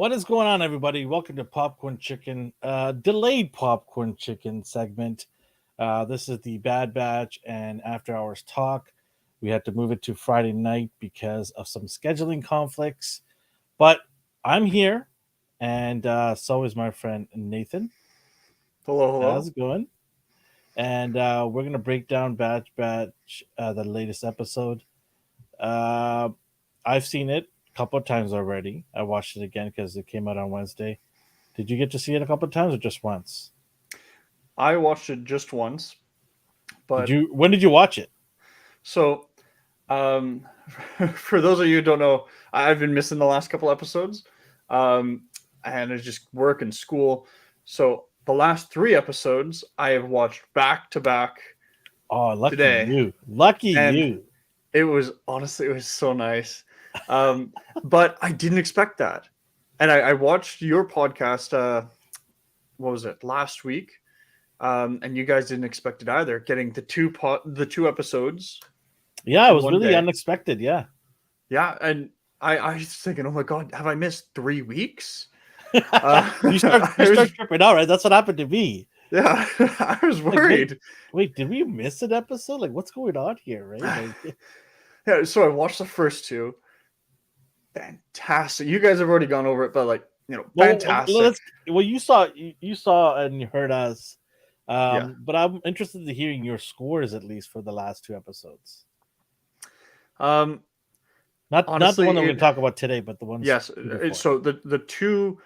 What is going on, everybody? Welcome to Popcorn Chicken, delayed Popcorn Chicken segment. This is the Bad Batch and After Hours talk. We had to move it to Friday night because of some scheduling conflicts, but I'm here, and so is my friend Nathan. Hello, How's hello. it going? And we're gonna break down Bad Batch, the latest episode. Uh, I've seen it a couple of times already. I watched it again because it came out on Wednesday. Did you get to see it a couple of times or just once? I watched it just once, Did but you? When did you watch it? so um, for those of you who don't know, I've been missing the last couple episodes, um, and it's just work and school. So the last three episodes I have watched back to back Oh, lucky today, you! Lucky and you! it was so nice. Um, but I didn't expect that, and I watched your podcast. What was it last week? And you guys didn't expect it either. Getting the two episodes Yeah, it in was one really day. unexpected. Yeah, Yeah, and I was thinking, oh my god, have I missed 3 weeks? Uh, you start you I start was tripping out, right? That's what happened to me. yeah, I was Like, wait, worried. wait, did we miss an episode? Like, what's going on here, right? Like, Yeah, so I watched the first two. Fantastic. You guys have already gone over it, but fantastic. let's. Well, you saw and you heard us. Yeah. But I'm interested in hearing your scores at least for the last two episodes. Um. Not the Honestly, one that we're going it to talk about today, but the ones yes. before. So the two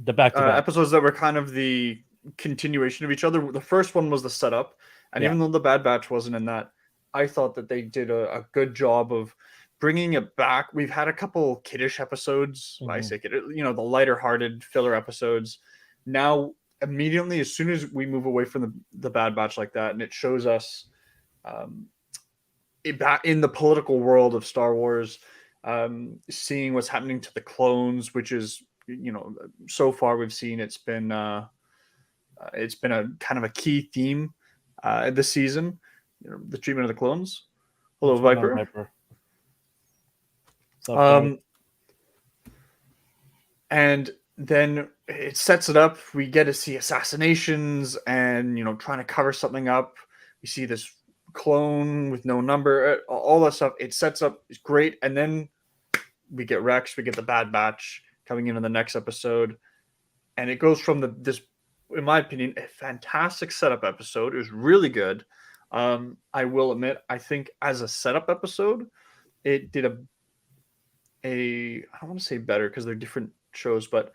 The back to back. episodes that were kind of the continuation of each other. The first one was the setup, and Yeah. even though the Bad Batch wasn't in that, I thought that they did a good job of bringing it back. We've had a couple kiddish episodes. I Hmm. say kid, the lighter-hearted filler episodes. Now, immediately, as soon as we move away from the Bad Batch like that, and it shows us um, back in the political world of Star Wars, seeing what's happening to the clones, which is so far we've seen it's been a kind of a key theme this season. The treatment of the clones. Hello, What's going on, Viper. Viper? What's up, guys? Um, and then it sets it up. We get to see assassinations and trying to cover something up. We see this clone with no number, all that stuff. It sets up is great, and then we get Rex. We get the Bad Batch coming in the next episode, and it goes from this, in my opinion, a fantastic setup episode. It was really good. I will admit, I think as a setup episode, it did a I don't want to say better because they're different shows, but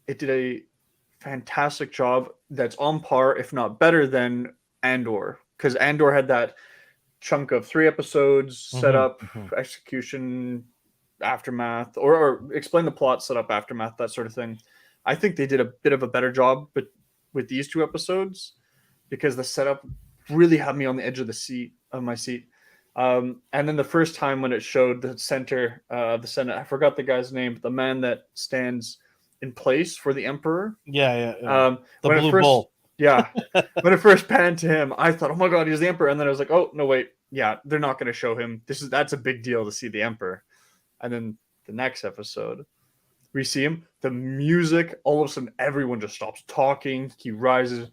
it did a fantastic job that's on par, if not better, than Andor. Because Andor had that chunk of 3 episodes, Hmm. setup, execution, aftermath, or explain the plot, setup, aftermath, that sort of thing. I think they did a bit of a better job, but with these 2 episodes, because the setup really had me on the edge of my seat. And then the first time when it showed the center of the Senate, I forgot the guy's name, but the man that stands in place for the Emperor. Yeah, yeah, yeah. The When it blue first, bull. yeah, when it first panned to him, I thought, oh my god, he's the Emperor. And then I was like, oh no, wait, yeah, they're not going to show him. That's a big deal to see the Emperor. And then the next episode, we see him. The music, all of a sudden, everyone just stops talking. He rises.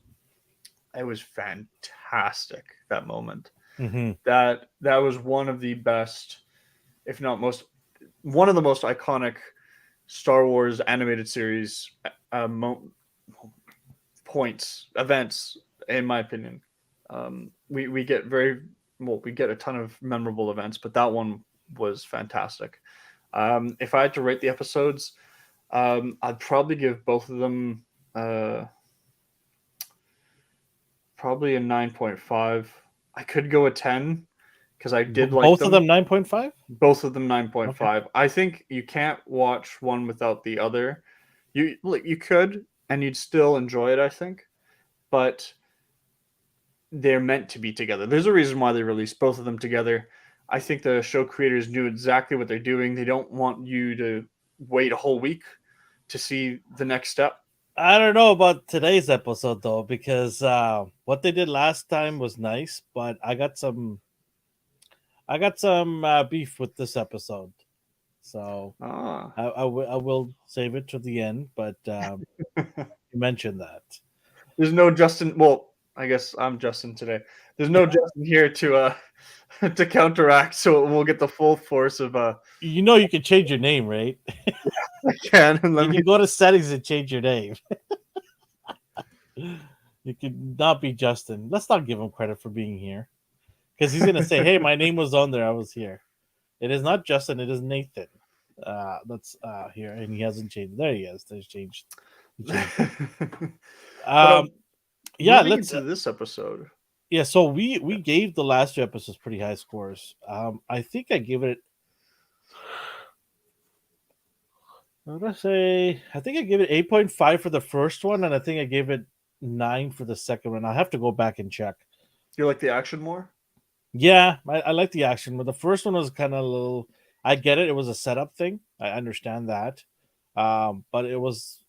It was fantastic, that moment. Hmm. That was one of the best, if not most, one of the most iconic Star Wars animated series points events, in my opinion. We get we get a ton of memorable events, but that one was fantastic. If I had to rate the episodes, I'd probably give both of them probably a 9.5. I could go a 10 because I did like Both of them. them 9.5. Both of them Okay. 9.5. I think you can't watch one without the other. You could and you'd still enjoy it, I think, but they're meant to be together. There's a reason why they released both of them together. I think the show creators knew exactly what they're doing. They don't want you to wait a whole week to see the next step. I don't know about today's episode though, because what they did last time was nice, but I got some beef with this episode. So Ah. I will save it to the end. But you mentioned that. There's no Justin. Well, I guess I'm Justin today. There's no Justin here to to counteract, so we'll get the full force of You know, you can change your name, right? I can. And let You me can go to settings and change your name. You could not be Justin. Let's not give him credit for being here, because he's gonna say, "Hey, my name was on there. I was here." It is not Justin. It is Nathan. That's here, and he hasn't changed. There he is. There's changed. He changed. But Yeah. moving Let's. into this episode. Yeah. So we gave the last two episodes pretty high scores. I think I gave it. I'm gonna say I think I gave it 8.5 for the first one, and I think I gave it 9 for the second one. I have to go back and check. You like the action more? Yeah, I like the action, but the first one was kind of a little. I get it; it was a setup thing. I understand that, but it was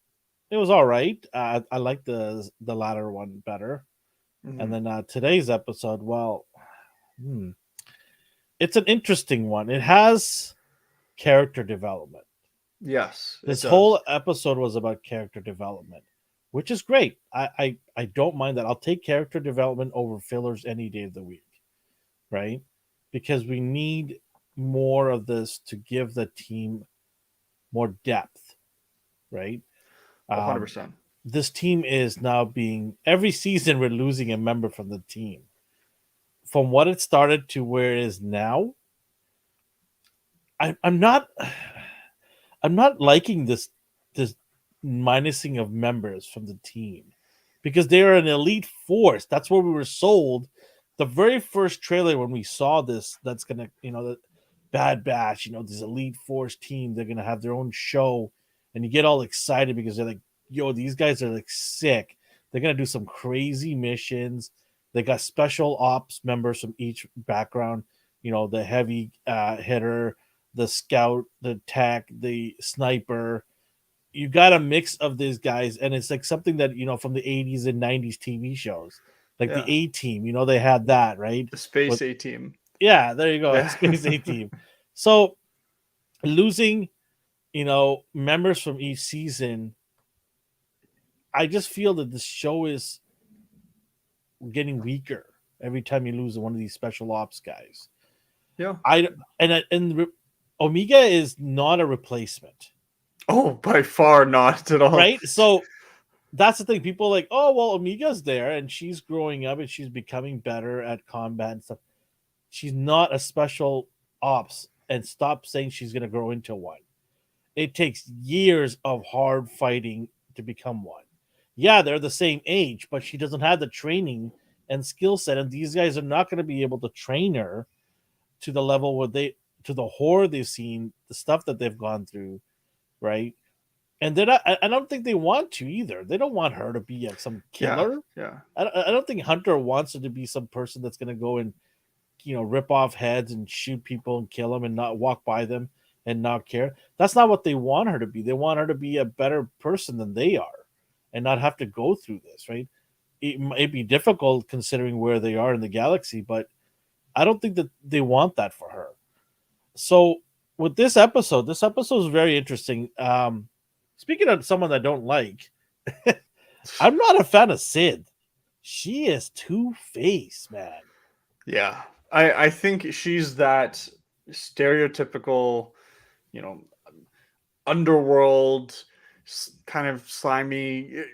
all right. I like the latter one better. And Mhm. then today's episode, well, it's an interesting one. It has character development. Yes, it This does. whole episode was about character development, which is great. I don't mind that. I'll take character development over fillers any day of the week, right? Because we need more of this to give the team more depth, right? Um, 100%. this team is now being every season we're losing a member from the team. From what it started to where it is now, I'm not I'm not liking this minusing of members from the team because they are an elite force. That's what we were sold. The very first trailer when we saw this, that's gonna, the Bad Batch, this elite force team, they're gonna have their own show, and you get all excited because they're like, yo, these guys are like sick. They're gonna do some crazy missions. They got special ops members from each background, the heavy hitter, the scout, the tech, the sniper. You got a mix of these guys, and it's like something that from the 80s and 90s TV shows, like the Yeah. A Team. They had that, right? The Space With A Team. yeah, there you go, Yeah. Space A Team. So losing, members from each season, I just feel that the show is getting weaker every time you lose one of these special ops guys. Yeah. And Omega is not a replacement. Oh, by far not at all. Right? So that's the thing. People are like, oh, well, Omega's there and she's growing up and she's becoming better at combat and stuff. She's not a special ops, and stop saying she's going to grow into one. It takes years of hard fighting to become one. Yeah, they're the same age, but she doesn't have the training and skill set, and these guys are not going to be able to train her to the level to the horror they've seen, the stuff that they've gone through, right? And they're not. I don't think they want to either. They don't want her to be some killer. Yeah. I don't think Hunter wants her to be some person that's going to go and rip off heads and shoot people and kill them and not walk by them and not care. That's not what they want her to be. They want her to be a better person than they are and not have to go through this, right? It might be difficult considering where they are in the galaxy, but I don't think that they want that for her. So with this episode is very interesting. Speaking of someone I don't like, I'm not a fan of Sid. She is two-faced, man. Yeah. I think she's that stereotypical, you know, underworld kind of slimy,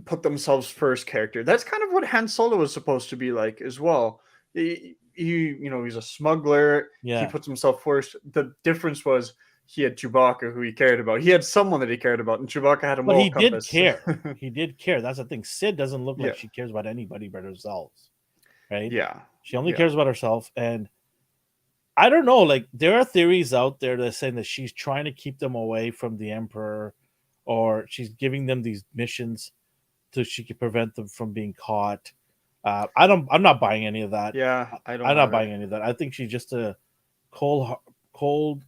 put themselves first character. That's kind of what Han Solo was supposed to be like as well. He's a smuggler. He Yeah. puts himself first. The difference was he had Chewbacca, who he cared about. He had someone that he cared about, and Chewbacca had a But moral he did compass. care. He did care. That's the thing. Sid doesn't look Yeah. like she cares about anybody but herself, right? Yeah. She only Yeah. cares about herself. And I don't know. Like, there are theories out there that saying that she's trying to keep them away from the Emperor, or she's giving them these missions so she can prevent them from being caught. I'm not buying any of that. Yeah. I don't. I'm not either. buying any of that. I think she's just a cold-hearted,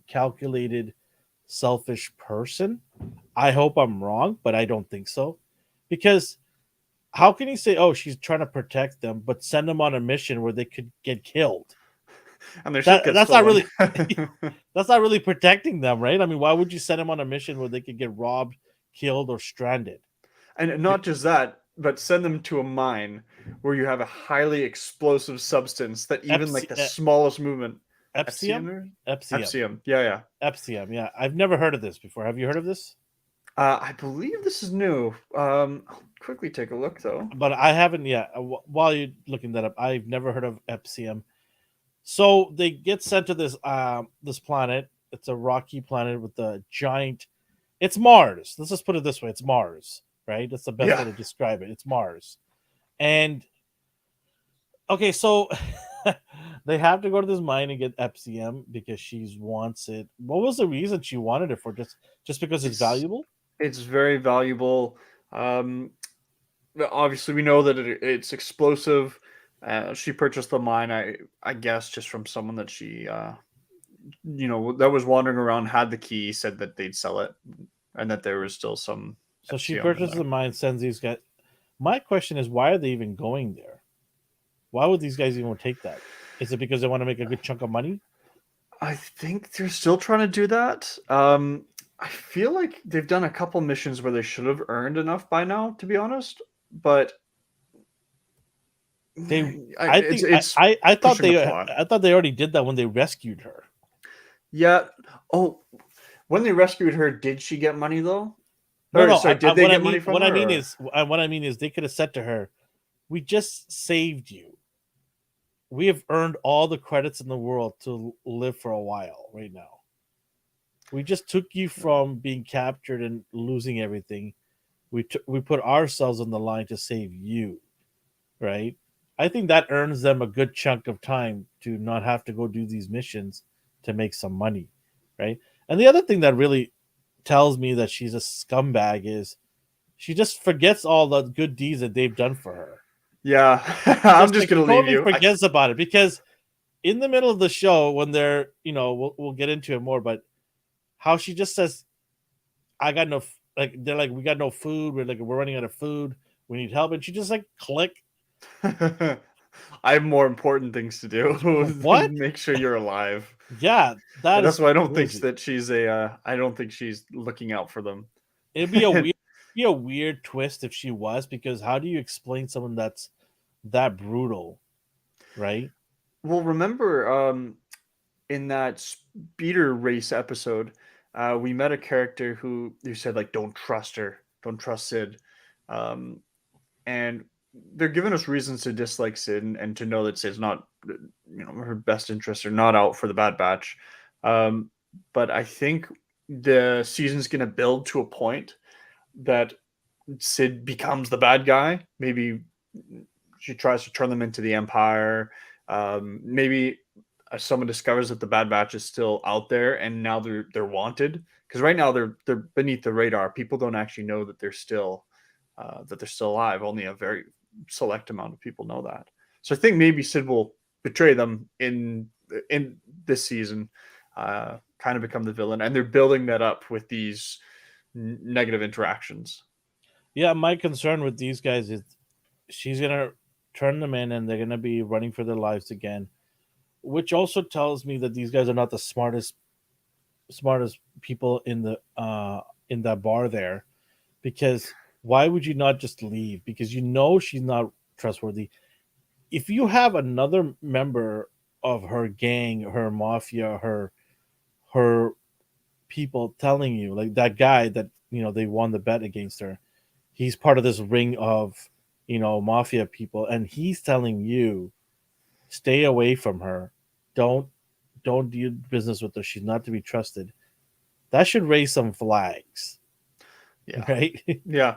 calculated, selfish person. I hope I'm wrong, but I don't think so. Because how can you say, oh, she's trying to protect them, but send them on a mission where they could get killed? And their ship gets that's not stolen. really that's not really protecting them, right? I mean, why would you send them on a mission where they could get robbed, killed, or stranded? And not just that, but send them to a mine where you have a highly explosive substance that even like Epsi- the uh, smallest movement. Epsium, Epsilon? Epsium, Epsilon. Yeah, yeah. Epsium. Yeah, I've never heard of this before. Have you heard of this? I believe this is new. I'll quickly take a look though. But I haven't yet. While you're looking that up, I've never heard of Epsium. So they get sent to this planet. It's a rocky planet with a giant. It's Mars. Let's just put it this way: it's Mars, right? That's the best way Yeah. to describe it. It's Mars, and okay, so they have to go to this mine and get Epsium because she wants it. What was the reason she wanted it for? Just because it's It's valuable? it's very valuable. Um, Obviously, we know that it's explosive. She purchased the mine, I guess, just from someone that she that was wandering around, had the key, said that they'd sell it, and that there was still some So she FCM in purchases there. the mine, sends these guys. My question is, why are they even going there? Why would these guys even take that? Is it because they want to make a good chunk of money? I think they're still trying to do that. I feel like they've done a couple missions where they should have earned enough by now, to be honest. But They, I it's think, it's I thought pushing the they, plot. I thought they already did that when they rescued her. Yeah. Oh, when they rescued her, did she get money though? No, Or no. sorry, did they get money from What I her? mean Or? is, what I mean is, they could have said to her, "We just saved you. We have earned all the credits in the world to live for a while right now. We just took you from being captured and losing everything. We put ourselves on the line to save you, right? I think that earns them a good chunk of time to not have to go do these missions to make some money, right? And the other thing that really tells me that she's a scumbag is she just forgets all the good deeds that they've done for her. Yeah, I'm Just just like gonna leave totally you. forgets about it because in the middle of the show when they're, we'll get into it more, but how she just says, I got no, like, they're like, we got no food. We're running out of food. We need help. And she just like, click. I have more important things to do What? than make sure you're alive. Yeah, that That's is why I don't think crazy. that she's a. I don't think she's looking out for them. It'd be a weird, be a weird twist if she was, because how do you explain someone that's that brutal, right? Well, remember, in that speeder race episode, we met a character who said like, "Don't trust her, don't trust Sid," um, and they're giving us reasons to dislike Sid and to know that Sid's not, her best interests are not out for the Bad Batch. Um, but I think the season's going to build to a point that Sid becomes the bad guy. Maybe she tries to turn them into the Empire. Maybe someone discovers that the Bad Batch is still out there, and now they're wanted. Because right now they're beneath the radar. People don't actually know that they're still alive. Only a very select amount of people know that. So I think maybe Sid will betray them in this season, kind of become the villain, and they're building that up with these negative interactions. Yeah, my concern with these guys is she's gonna turn them in and they're gonna be running for their lives again, which also tells me that these guys are not the smartest people in that bar there, because why would you not just leave? Because she's not trustworthy. If you have another member of her gang, her mafia, her people telling you, like that guy that they won the bet against her, he's part of this ring of mafia people, and he's telling you stay away from her, don't don't do business with her, she's not to be trusted. That should raise some flags. Yeah, Right? yeah.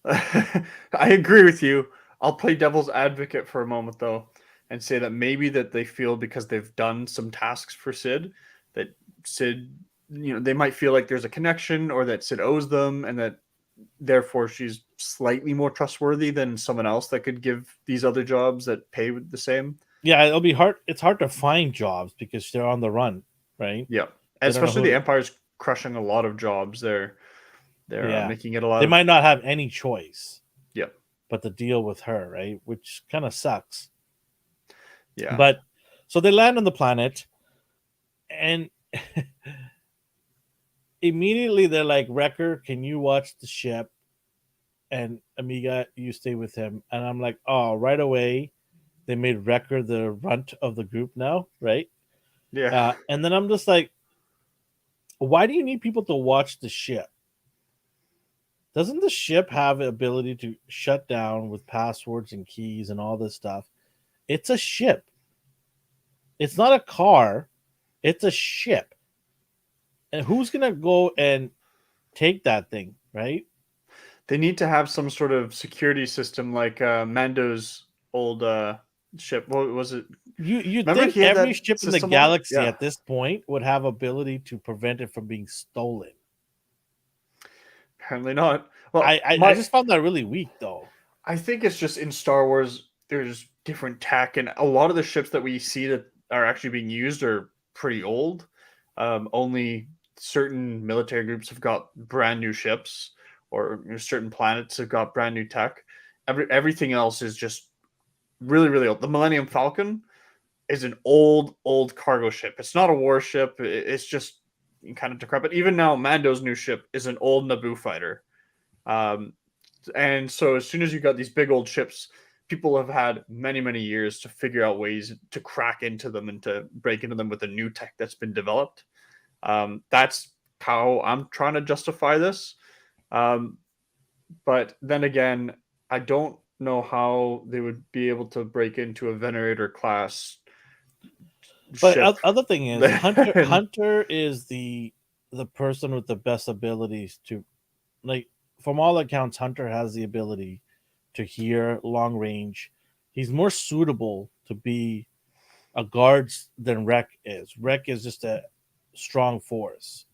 I agree with you. I'll play devil's advocate for a moment though, and say that maybe that they feel because they've done some tasks for Sid, that Sid, they might feel like there's a connection, or that Sid owes them, and that therefore she's slightly more trustworthy than someone else that could give these other jobs that pay the same. Yeah, it'll be hard. It's hard to find jobs because they're on the run, right? Yeah, They don't know especially the who. Empire's crushing a lot of jobs. They're Yeah, making it a lot they of. might not have any choice Yeah, but to deal with her, right? Which kind of sucks. yeah. But So they land on the planet, and immediately they're like, Wrecker, can you watch the ship? And Amiga, you stay with him. And I'm like, oh, right away, they made Wrecker the runt of the group now, right? Yeah. And then I'm just like, why do you need people to watch the ship? Doesn't the ship have the ability to shut down with passwords and keys and all this stuff? It's a ship. It's not a car. It's a ship. And who's gonna go and take that thing, right? They need to have some sort of security system like Mando's old ship. What was it? You'd Remember think he had every that ship in the system on it? galaxy Yeah. at this point would have ability to prevent it from being stolen. Apparently not. Well, I just found that really weak though. I think it's just in Star Wars, there's different tech, and a lot of the ships that we see that are actually being used are pretty old. Only certain military groups have got brand new ships, or certain planets have got brand new tech. Everything else is just really, really old. The Millennium Falcon is an old cargo ship. It's not a warship. It's just kind of decrepit. Even now, Mando's new ship is an old Naboo fighter. Um, and so as soon as you got these big old ships, people have had many years to figure out ways to crack into them and to break into them with the new tech that's been developed. That's how I'm trying to justify this. Um, but then again, I don't know how they would be able to break into a venerator class ship. But other thing is Hunter. And Hunter is the person with the best abilities to, like, from all accounts, Hunter has the ability to hear long range. He's more suitable to be a guard than Wreck is. Wreck is just a strong force,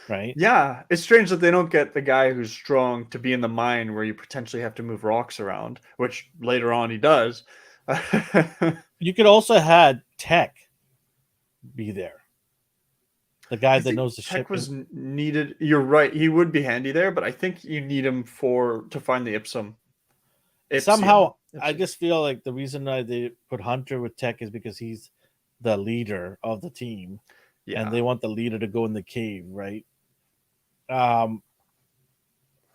right? yeah, it's strange that they don't get the guy who's strong to be in the mine where you potentially have to move rocks around, which later on he does. You could also had Tech be there, the guy I that think knows the Tech ship. was needed. You're right. He would be handy there, but I think you need him to find the Ipsum. Somehow, I Ipsum. just feel like the reason why they put Hunter with Tech is because he's the leader of the team, and Yeah. they want the leader to go in the cave, right? Um,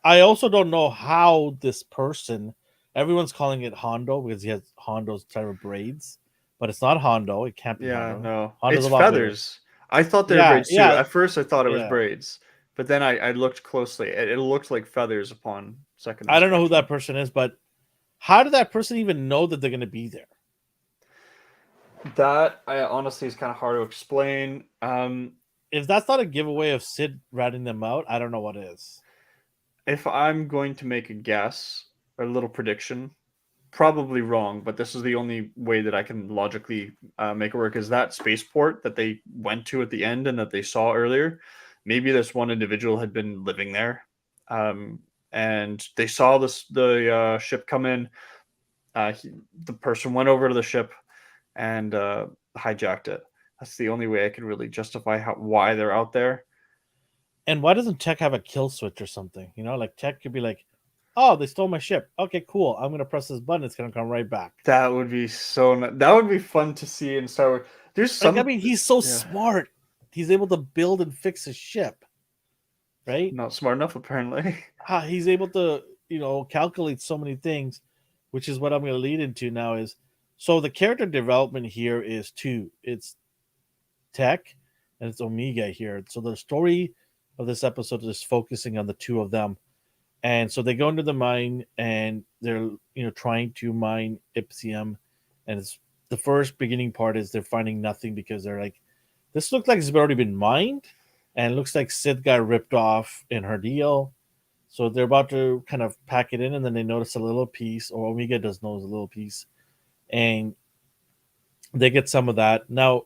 I also don't know how this person. Everyone's calling it Hondo because he has Hondo's type of braids, but it's not Hondo. It can't be Yeah, Hondo. no. Hondo's It's a lot bigger. feathers. I thought they were Yeah, braids too. yeah, At first I thought it was yeah. braids, but then I looked closely. It looked like feathers upon second I don't know who inspection. that person is, but how did that person even know that they're going to be there? That I honestly is kind of hard to explain. If that's not a giveaway of Sid ratting them out, I don't know what is. If I'm going to make a guess, a little prediction, probably wrong, but this is the only way that I can logically make it work. Is that spaceport that they went to at the end and that they saw earlier? Maybe this one individual had been living there, and they saw the ship come in. The person went over to the ship and hijacked it. That's the only way I can really justify why they're out there. And why doesn't Tech have a kill switch or something? You know, like Tech could be like, "Oh, they stole my ship. Okay, cool. I'm gonna press this button. It's gonna come right back." That would be that would be fun to see in Star Wars. There's Like, I some mean, he's so yeah, smart. He's able to build and fix his ship, right? not smart enough apparently. He's able to, calculate so many things, which is what I'm going to lead into now. Is so the character development here is two. It's Tech and it's Omega here. So the story of this episode is focusing on the two of them. And so they go into the mine and they're trying to mine Ipsium, and it's the first beginning part is they're finding nothing because they're like, this looks like it's already been mined, and it looks like Sid got ripped off in her deal. So they're about to kind of pack it in, and then they notice a little piece, or Omega does notice a little piece, and they get some of that. Now,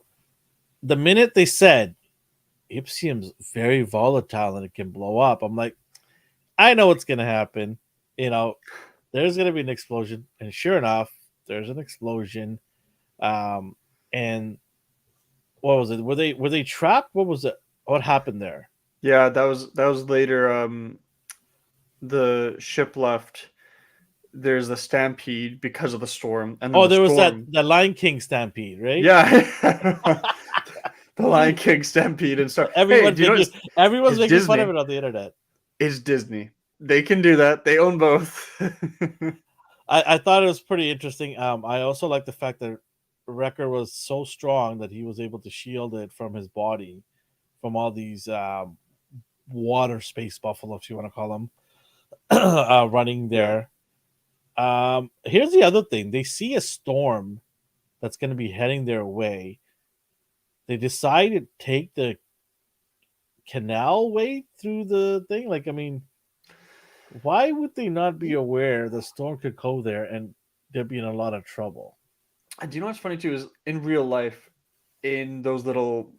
the minute they said Ipsium's very volatile and it can blow up, I'm like, I know what's going to happen. There's going to be an explosion. And sure enough, there's an explosion. And what was it? Were they trapped? What was it? What happened there? Yeah, that was later. The ship left. there's the stampede because of the storm, and then Oh, the there was storm. the Lion King stampede, right? Yeah. The Lion King stampede and stuff. Hey, do you know Everyone's it's making fun of Disney? it on the internet. It's Disney. They can do that. They own both. I thought it was pretty interesting. I also like the fact that Wrecker was so strong that he was able to shield it from his body, from all these water space buffalo, if you want to call them, running there. Here's the other thing: they see a storm that's going to be heading their way. They decide to take the canal way through the thing. Like, I mean, why would they not be aware the storm could go there and they'd be in a lot of trouble? Do you know what's funny too is in real life, in those little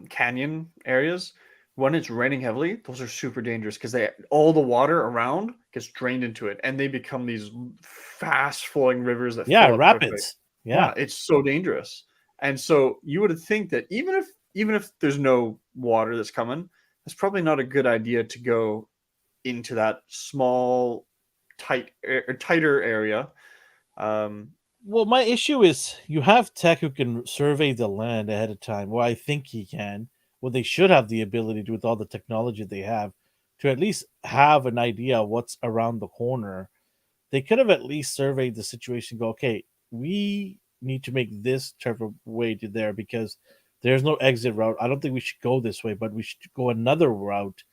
canyon areas, when it's raining heavily, those are super dangerous because they all the water around gets drained into it, and they become these fast flowing rivers that Yeah, fill up quickly. rapids. Yeah, Yeah. it's so dangerous. And so you would think that even if there's no water that's coming, that's probably not a good idea to go into that small, tighter area. Um, Well, my issue is you have tech who can survey the land ahead of time. Well, I think he can. Well, they should have the ability to, with all the technology they have, to at least have an idea of what's around the corner. They could have at least surveyed the situation. Go, okay, we need to make this type of way to there because there's no exit route. I don't think we should go this way, but we should go another route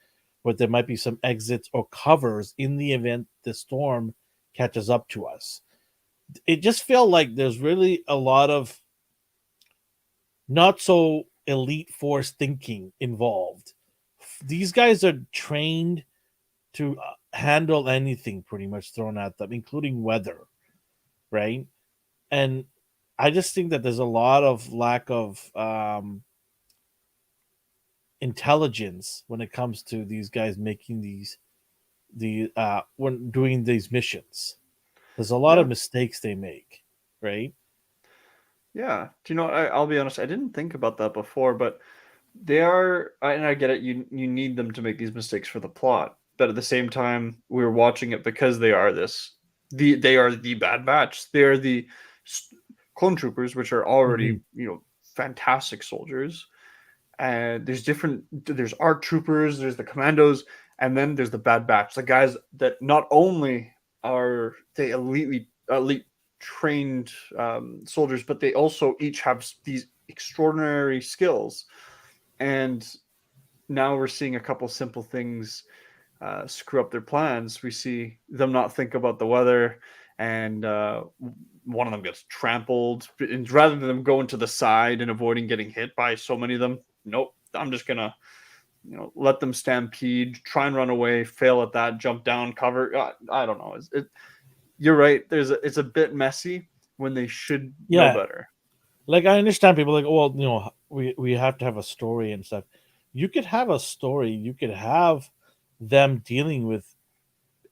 where there might be some exits or covers in the event the storm catches up to us. It just felt like there's really a lot of not so elite force thinking involved. These guys are trained to handle anything pretty much thrown at them, including weather, right? And I just think that there's a lot of lack of intelligence when it comes to these guys making when doing these missions. There's a lot yeah, of mistakes they make, right? yeah. Do you know? I'll be honest. I didn't think about that before, but they are, and I get it. You need them to make these mistakes for the plot, but at the same time, we're watching it because they are they are the Bad Batch. They are the clone troopers, which are Mhm. already fantastic soldiers. And there's ARC troopers, there's the commandos, and then there's the Bad Batch, the guys that not only are they elite trained soldiers, but they also each have these extraordinary skills. And now we're seeing a couple simple things screw up their plans. We see them not think about the weather, and one of them gets trampled. And rather than them going to the side and avoiding getting hit by so many of them, nope. I'm just gonna, let them stampede, try and run away, fail at that, jump down, cover. I don't know. You're right. It's a bit messy when they should know Yeah, better. like I understand people like, well, we have to have a story and stuff. You could have a story. You could have them dealing with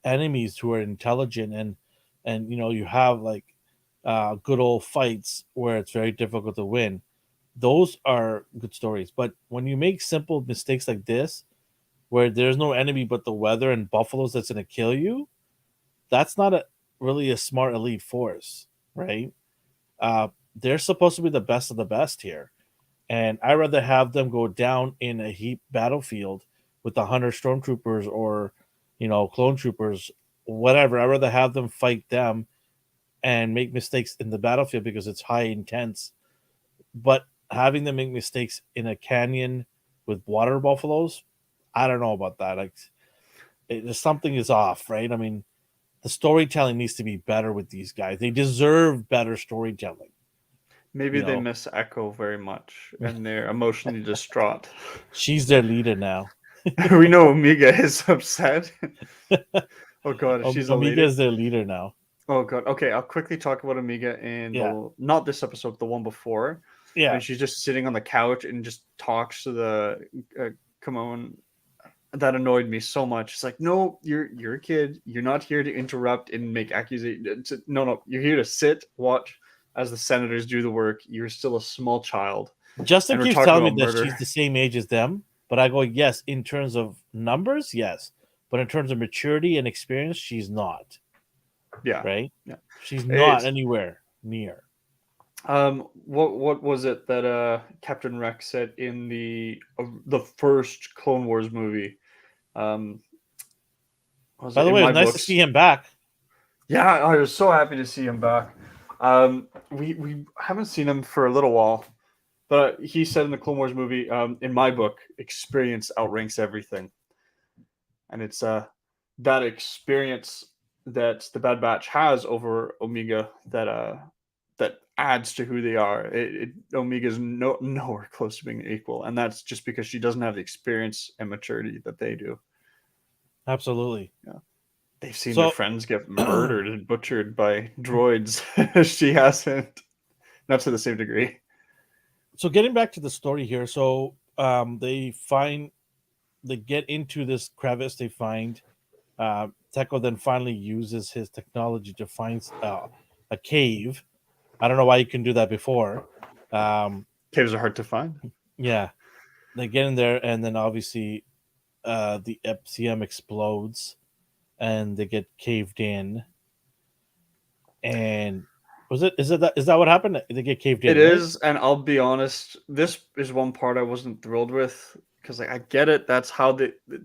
enemies who are intelligent and you have like good old fights where it's very difficult to win. Those are good stories. But when you make simple mistakes like this, where there's no enemy but the weather and buffaloes that's going to kill you, that's not really a smart elite force, right? They're supposed to be the best of the best here. And I'd rather have them go down in a heap battlefield with the 100 stormtroopers or, clone troopers, whatever. I'd rather have them fight them and make mistakes in the battlefield because it's high intense. But having them make mistakes in a canyon with water buffaloes, I don't know about that. Like, something is off, right? I mean, the storytelling needs to be better with these guys. They deserve better storytelling. Maybe You they know, miss Echo very much, and they're emotionally distraught. she's their leader now. We know Omega is upset. Oh god, if she's Omega elated. is their leader now. Oh god. Okay, I'll quickly talk about Amiga in Yeah, the not this episode, the one before, yeah. when she's just sitting on the couch and just talks to the Kimon. That annoyed me so much. It's like, no, you're a kid. You're not here to interrupt and make accusations. No, you're here to sit, watch as the senators do the work. You're still a small child, Justin and we're keeps talking telling me about that she's murder. the same age as them, but I go, yes, in terms of numbers, yes, but in terms of maturity and experience, she's not. Yeah. right? Yeah. She's not It's anywhere near. what was it that Captain Rex said in the first Clone Wars movie? Um, what was By it the in way, it my was nice to books? see him back. Yeah, I was so happy to see him back. We haven't seen him for a little while, but he said in the Clone Wars movie, in my book, experience outranks everything, and it's that experience that the Bad Batch has over Omega that adds to who they are. Omega's nowhere close to being equal, and that's just because she doesn't have the experience and maturity that they do. Absolutely. Yeah. They've seen their So, friends get murdered and butchered by droids. She hasn't, not to the same degree. so getting back to the story here, so they get into this crevice. They find Teko then finally uses his technology to find a cave. I don't know why you can do that before. Um, Caves are hard to find. yeah, they get in there, and then obviously the FCM explodes, and they get caved in. And is that what happened? They get caved It in, right? is, and I'll be honest, this is one part I wasn't thrilled with because like, I get it. That's how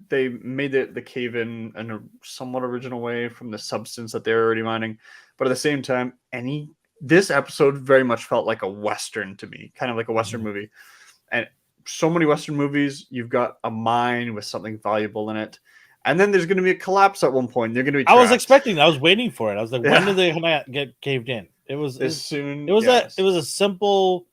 they made the cave in a somewhat original way from the substance that they're already mining, but at the same time, any this episode very much felt like a western to me, kind of like a western Mhm. movie. And so many western movies, you've got a mine with something valuable in it, and then there's going to be a collapse at one point. They're going to be I was trapped. expecting. I was waiting for it. I was like, when Yeah, did they gonna get caved in? as soon, It yes, was a simple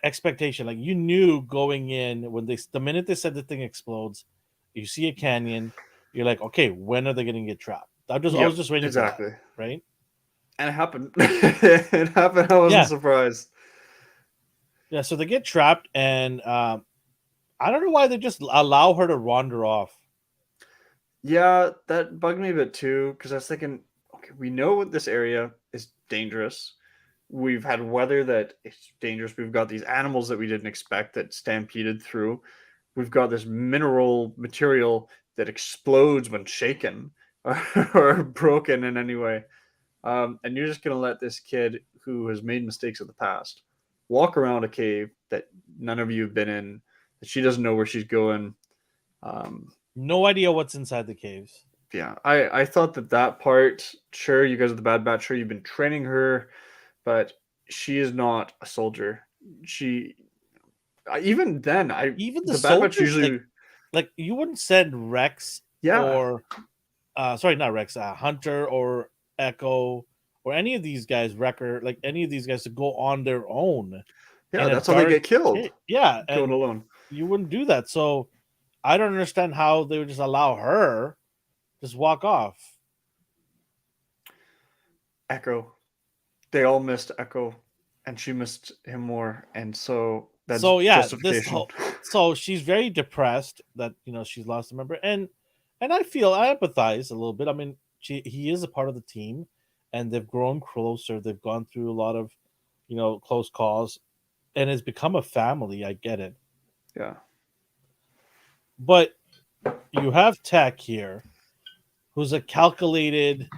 expectation. Like you knew going in when the minute they said the thing explodes, you see a canyon, you're like, okay, when are they going to get trapped? I was yep, just waiting for that, exactly. right? And it happened. It happened. I wasn't Yeah, surprised. yeah. So they get trapped, and I don't know why they just allow her to wander off. Yeah, that bugged me a bit too, because I was thinking, okay, we know this area is dangerous. We've had weather that is dangerous. We've got these animals that we didn't expect that stampeded through. We've got this mineral material that explodes when shaken or broken in any way. And you're just going to let this kid who has made mistakes in the past walk around a cave that none of you have been in, that she doesn't know where she's going. Um, No idea what's inside the caves. yeah, I thought that part, sure, you guys are the Bad Batch, sure, you've been training her, but she is not a soldier. She, even then, Even the the Bad Batch soldiers, usually, like you wouldn't send Rex yeah, or sorry, not Rex, Hunter or Echo or any of these guys, Wrecker, like any of these guys to go on their own yeah, in a that's how they dark get killed, yeah, going and alone. you wouldn't do that. So I don't understand how they would just allow her just walk off. Echo, they all missed Echo, and she missed him more, and so that's So yeah, this justification. whole so she's very depressed that she's lost a member, and I empathize a little bit. I mean, he is a part of the team, and they've grown closer. They've gone through a lot of close calls, and it's become a family. I get it, Yeah, but you have Tech here, who's a calculated,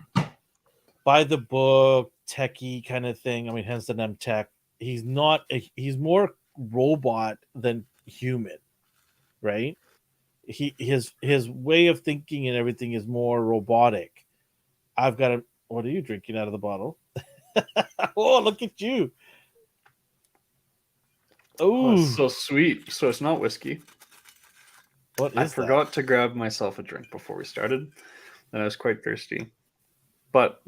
by the book techie kind of thing. I mean, hence the name Tech. He's not. He's more robot than human, right? His way of thinking and everything is more robotic. I've got a. What are you drinking out of the bottle? Oh, look at you! oh, it's Oh, so sweet. So it's not whiskey. what I is that? forgot to grab myself a drink before we started, and I was quite thirsty. But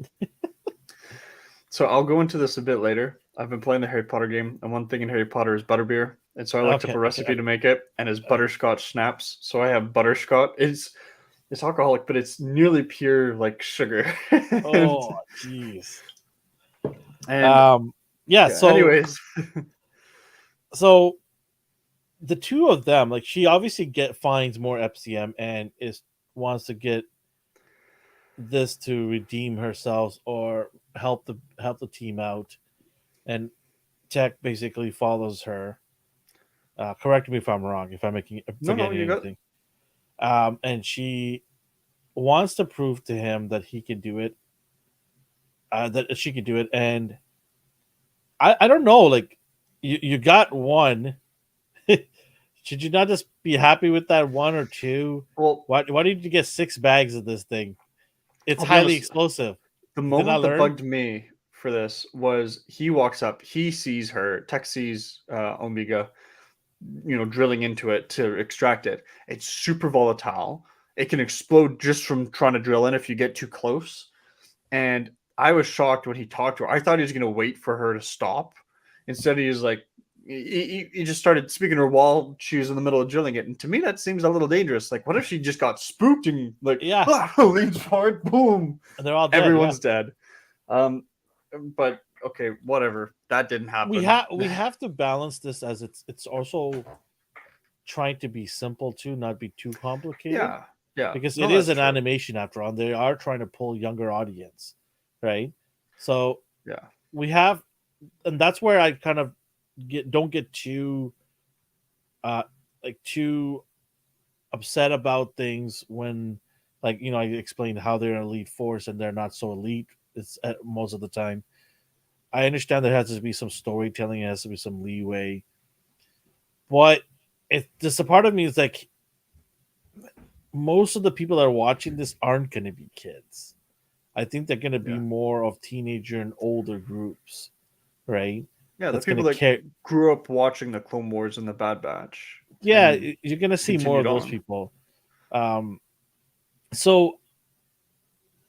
so I'll go into this a bit later. I've been playing the Harry Potter game, and one thing in Harry Potter is butterbeer. And so I looked up Okay, a okay, recipe to make it, and it's butterscotch snaps. So I have butterscotch. It's alcoholic, but it's nearly pure like sugar. and, oh, jeez. and Um, yeah. yeah, anyways, So the two of them, like she obviously finds more FCM and is wants to get this to redeem herself or help the team out, and Tech basically follows her. Correct me if I'm wrong, if I'm no, forgetting you got anything. And she wants to prove to him that he can do it, that she could do it, and I don't know, like you got one. Should you not just be happy with that one or two? Well, Why did you get 6 bags of this thing? It's I'll be highly honest. explosive. The Did they not moment that learn? bugged me for this was he walks up, he sees her, Tech sees Omega, drilling into it to extract it. It's super volatile. It can explode just from trying to drill in if you get too close. And I was shocked when he talked to her. I thought he was going to wait for her to stop. Instead, he was like, he just started speaking to her while she was in the middle of drilling it. And to me, that seems a little dangerous. Like, what if she just got spooked and like, Yeah, leans forward, boom, and they're all dead. Yeah, everyone's dead. Um, but okay, whatever. That didn't happen. we have to balance this as it's also trying to be simple too, not be too complicated, Yeah, yeah. because it No, is that's an true. animation after all. And they are trying to pull younger audience, right? So Yeah, we have, and that's where I kind of don't get too uh too upset about things when, like, I explained how they're an elite force and they're not so elite. It's most of the time. I understand there has to be some storytelling, there has to be some leeway, but it just a part of me is like most of the people that are watching this aren't going to be kids. I think they're going to be yeah, more of teenager and older groups, right? yeah. The That's going to people that care. grew up watching the Clone Wars and the Bad Batch Yeah, and you're going to see more continued of those on. people. Um, so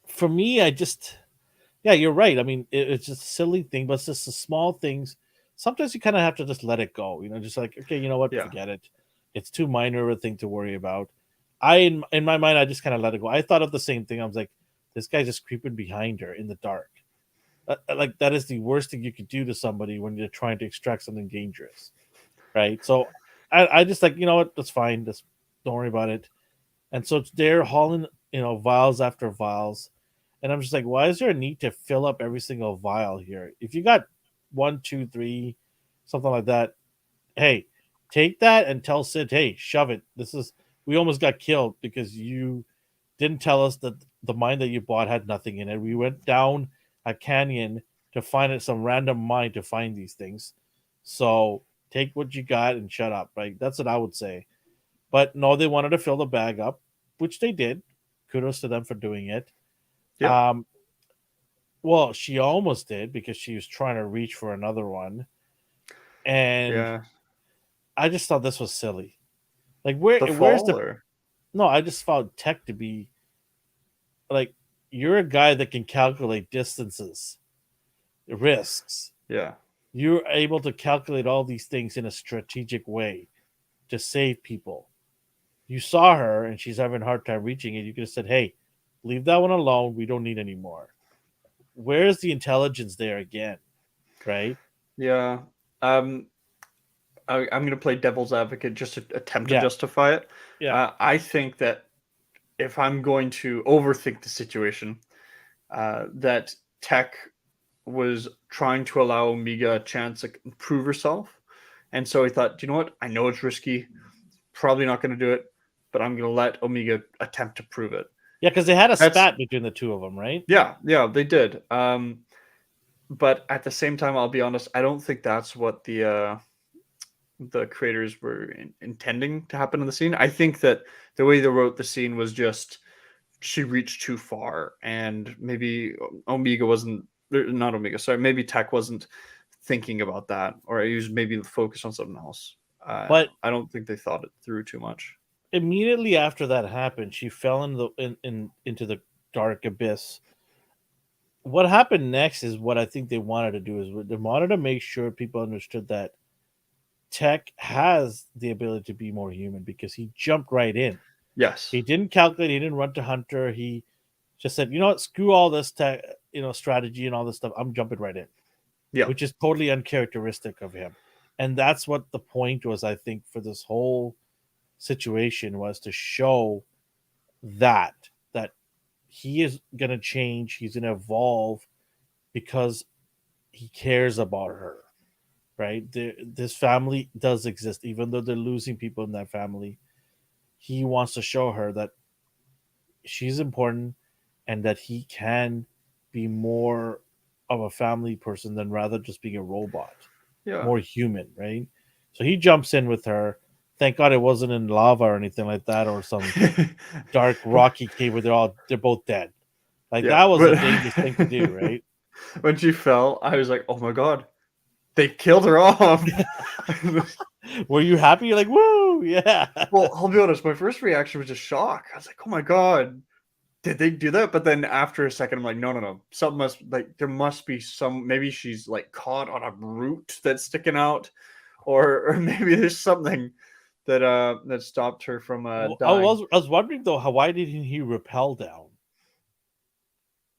for me, yeah, you're right. I mean, it's just a silly thing, but it's just the small things. Sometimes you kind of have to just let it go. Just like, okay, you know what? Yeah, Forget it. It's too minor of a thing to worry about. In my mind, I just kind of let it go. I thought of the same thing. I was like, this guy's just creeping behind her in the dark. Like that is the worst thing you could do to somebody when you're trying to extract something dangerous, right? So I just like, you know what? That's fine. Just don't worry about it. And so they're hauling, vials after vials. And I'm just like, why is there a need to fill up every single vial here? If you got one, two, three, something like that, hey, take that and tell Sid, hey, shove it. We almost got killed because you didn't tell us that the mine that you bought had nothing in it. We went down a canyon to find some random mine to find these things. So take what you got and shut up, right? That's what I would say. But no, they wanted to fill the bag up, which they did. Kudos to them for doing it. yeah, Um, well, she almost did because she was trying to reach for another one, and yeah. I just thought this was silly. Like, The where's fall, the or no? I just found Tech to be like, you're a guy that can calculate distances, risks. yeah, You're able to calculate all these things in a strategic way to save people. You saw her and she's having a hard time reaching it. You could have said, "Hey, leave that one alone. We don't need any more." Where's the intelligence there again? Right? yeah. I'm going to play devil's advocate just to attempt to Yeah, justify it. yeah, I think that if I'm going to overthink the situation, that Tech was trying to allow Omega a chance to prove herself. And so he thought, you know what? I know it's risky, probably not going to do it, but I'm going to let Omega attempt to prove it. yeah. Because they had a That's, spat between the two of them, right? yeah, they did. But at the same time, I'll be honest, I don't think that's what the creators were intending to happen in the scene. I think that the way they wrote the scene was just she reached too far, and maybe Omega wasn't not Omega. Sorry, maybe Tech wasn't thinking about that, or he was maybe focused on something else. But I don't think they thought it through too much. immediately after that happened, she fell into the dark abyss. What happened next is what I think they wanted to do is they wanted to make sure people understood that Tech has the ability to be more human because he jumped right in. Yes. He didn't calculate. He didn't run to Hunter. He just said, "You know what? Screw all this tech, strategy and all this stuff. I'm jumping right in," Yeah. which is totally uncharacteristic of him. And that's what the point was, I think, for this whole situation was to show that he is going to change. He's going to evolve because he cares about her. Right? This family does exist, even though they're losing people in that family. He wants to show her that she's important and that he can be more. of a family person than rather just being a robot, Yeah. more human, right? So he jumps in with her. Thank God it wasn't in lava or anything like that, or some dark rocky cave where they're both dead. Like Yeah, that was a but dangerous thing to do, right? when she fell, I was like, "Oh my god, they killed her off." Were you happy? You're like, woo, yeah. Well, I'll be honest, my first reaction was just shock. I was like, "Oh my god, did they do that?" But then after a second, I'm like, "No, no, no. Something must like there must be some. Maybe she's like caught on a root that's sticking out, or maybe there's something that stopped her from Well, dying." I was wondering though, why didn't he rappel down?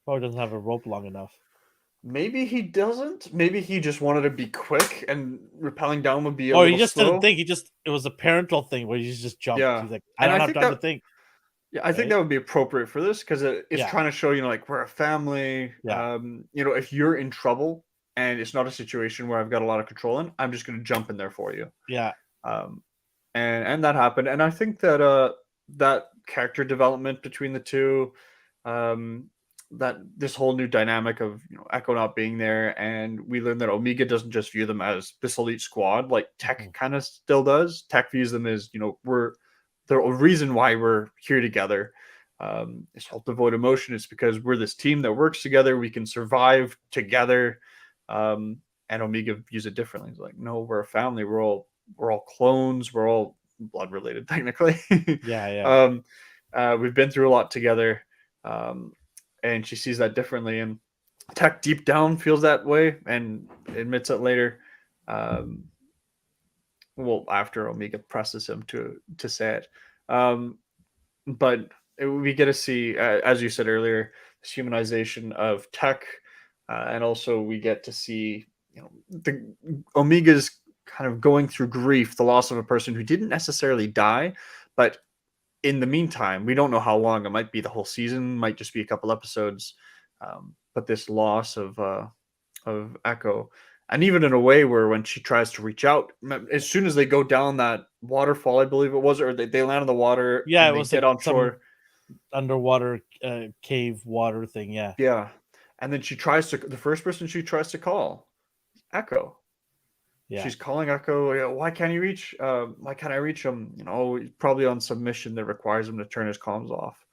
Probably doesn't have a rope long enough. Maybe he doesn't. Maybe he just wanted to be quick, and rappelling down would be a Or he little just didn't slow. think. It was a parental thing where he just jumped. Yeah, He's like, I and don't have time to think, yeah, I think right? that would be appropriate for this because it's Yeah, trying to show, like, we're a family. yeah, If you're in trouble and it's not a situation where I've got a lot of control in, I'm just going to jump in there for you. yeah. Um, and that happened, and I think that that character development between the two, um, that this whole new dynamic of Echo not being there, and we learn that Omega doesn't just view them as this elite squad like Tech Mhm. kind of still does. Tech views them as we're the reason why we're here together. It's all devoid emotion. It's because we're this team that works together. We can survive together. And Omega views it differently. He's like, no, we're a family. We're all clones. We're all blood related, technically. Yeah, yeah. um, we've been through a lot together, um, and she sees that differently. And Tech deep down feels that way and admits it later. Um, well, after Omega presses him to say it, but we get to see, as you said earlier, this humanization of Tech, and also we get to see the Omega's kind of going through grief, the loss of a person who didn't necessarily die, but in the meantime, we don't know how long. It might be the whole season, might just be a couple episodes. But this loss of Echo, and even in a way where when she tries to reach out, as soon as they go down that waterfall, I believe it was, or they land in the water Yeah, and it they was get like on some shore. underwater cave water thing. Yeah, Yeah, and then she tries to the first person she tries to call, Echo. yeah, She's calling Echo. Why can't you reach? Why can't I reach him? Probably on some mission that requires him to turn his comms off.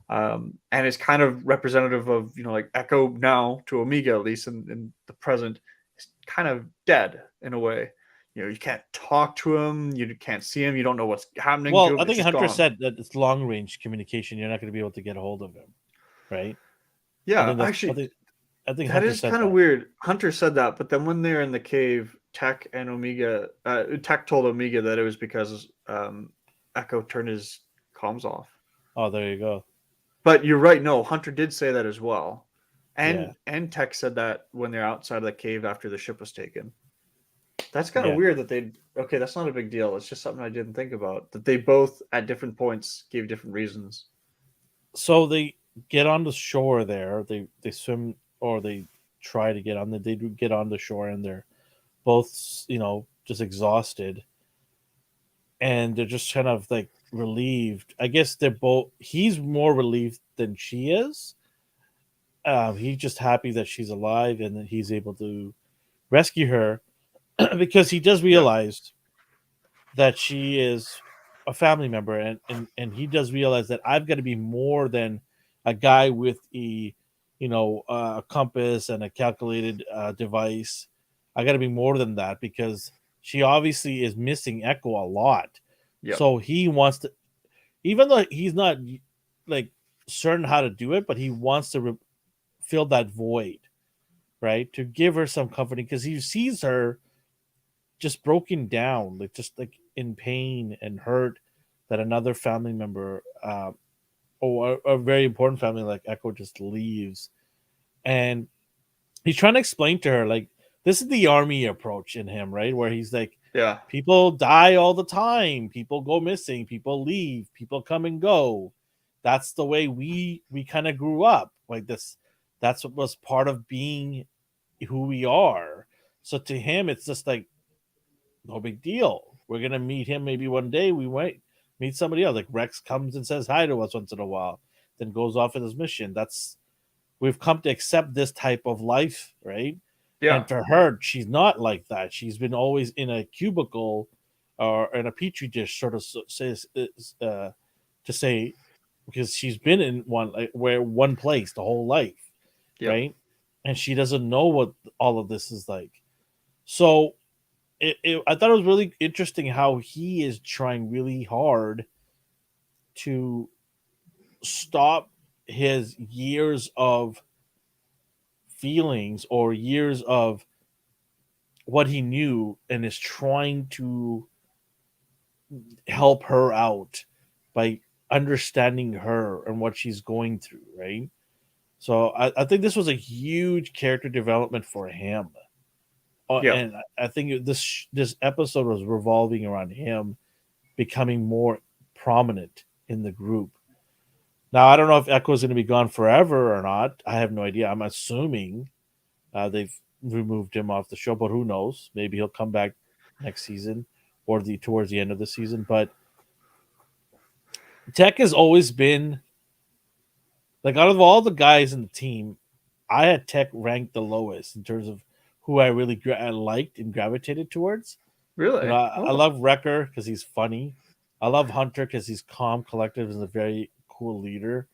And it's kind of representative of like Echo now to Omega, at least in the present, is kind of dead in a way. You can't talk to him, you can't see him, you don't know what's happening well, to him. I It's think just Hunter gone. said that it's long range communication. You're not going to be able to get a hold of him, right? I Yeah, think that's. actually, I think that Hunter is said kind of that. weird. Hunter said that, but then when they're in the cave, Tech and Omega, Tech told Omega that it was because Echo turned his comms off. Oh, there you go. But you're right. No, Hunter did say that as well, Yeah, and Tech said that when they're outside of the cave after the ship was taken. That's kind of yeah. weird that they. Okay, that's not a big deal. It's just something I didn't think about. That they both at different points gave different reasons. So they get on the shore there. They swim or they try to get on the. They do get on the shore and they're both just exhausted and they're just kind of like relieved. I guess they're both. He's more relieved than she is. He's just happy that she's alive and that he's able to rescue her because he does Yeah. realize that she is a family member and he does realize that I've got to be more than a guy with a compass and a calculated device. I got to be more than that because she obviously is missing Echo a lot. Yep. So he wants to, even though he's not like certain how to do it, but he wants to fill that void, right? To give her some comforting because he sees her just broken down, like just like in pain and hurt that another family member, or a very important family like Echo just leaves. And he's trying to explain to her, like, this is the army approach in him, right? Where he's like, Yeah. people die all the time, people go missing, people leave, people come and go. That's the way we kind of grew up. Like this, that's what was part of being who we are. So to him, it's just like no big deal. We're gonna meet him maybe one day. We might meet somebody else. Like Rex comes and says hi to us once in a while, then goes off in his mission. we've come to accept this type of life, right? Yeah. And for her, she's not like that. She's been always in a cubicle or in a petri dish, sort of says to say, because she's been in one place the whole life, Yep. right? And she doesn't know what all of this is like. So I thought it was really interesting how he is trying really hard to stop his years of feelings or years of what he knew and is trying to help her out by understanding her and what she's going through, right? So I think this was a huge character development for him. Yeah. And I think this episode was revolving around him becoming more prominent in the group. Now I don't know if Echo is going to be gone forever or not. I have no idea. I'm assuming they've removed him off the show, but who knows? Maybe he'll come back next season or towards the end of the season. But Tech has always been like out of all the guys in the team, I had Tech ranked the lowest in terms of who I really I liked and gravitated towards. You know, Really? I Oh, love Wrecker because he's funny. I love Hunter because he's calm, collective, and a very cool leader.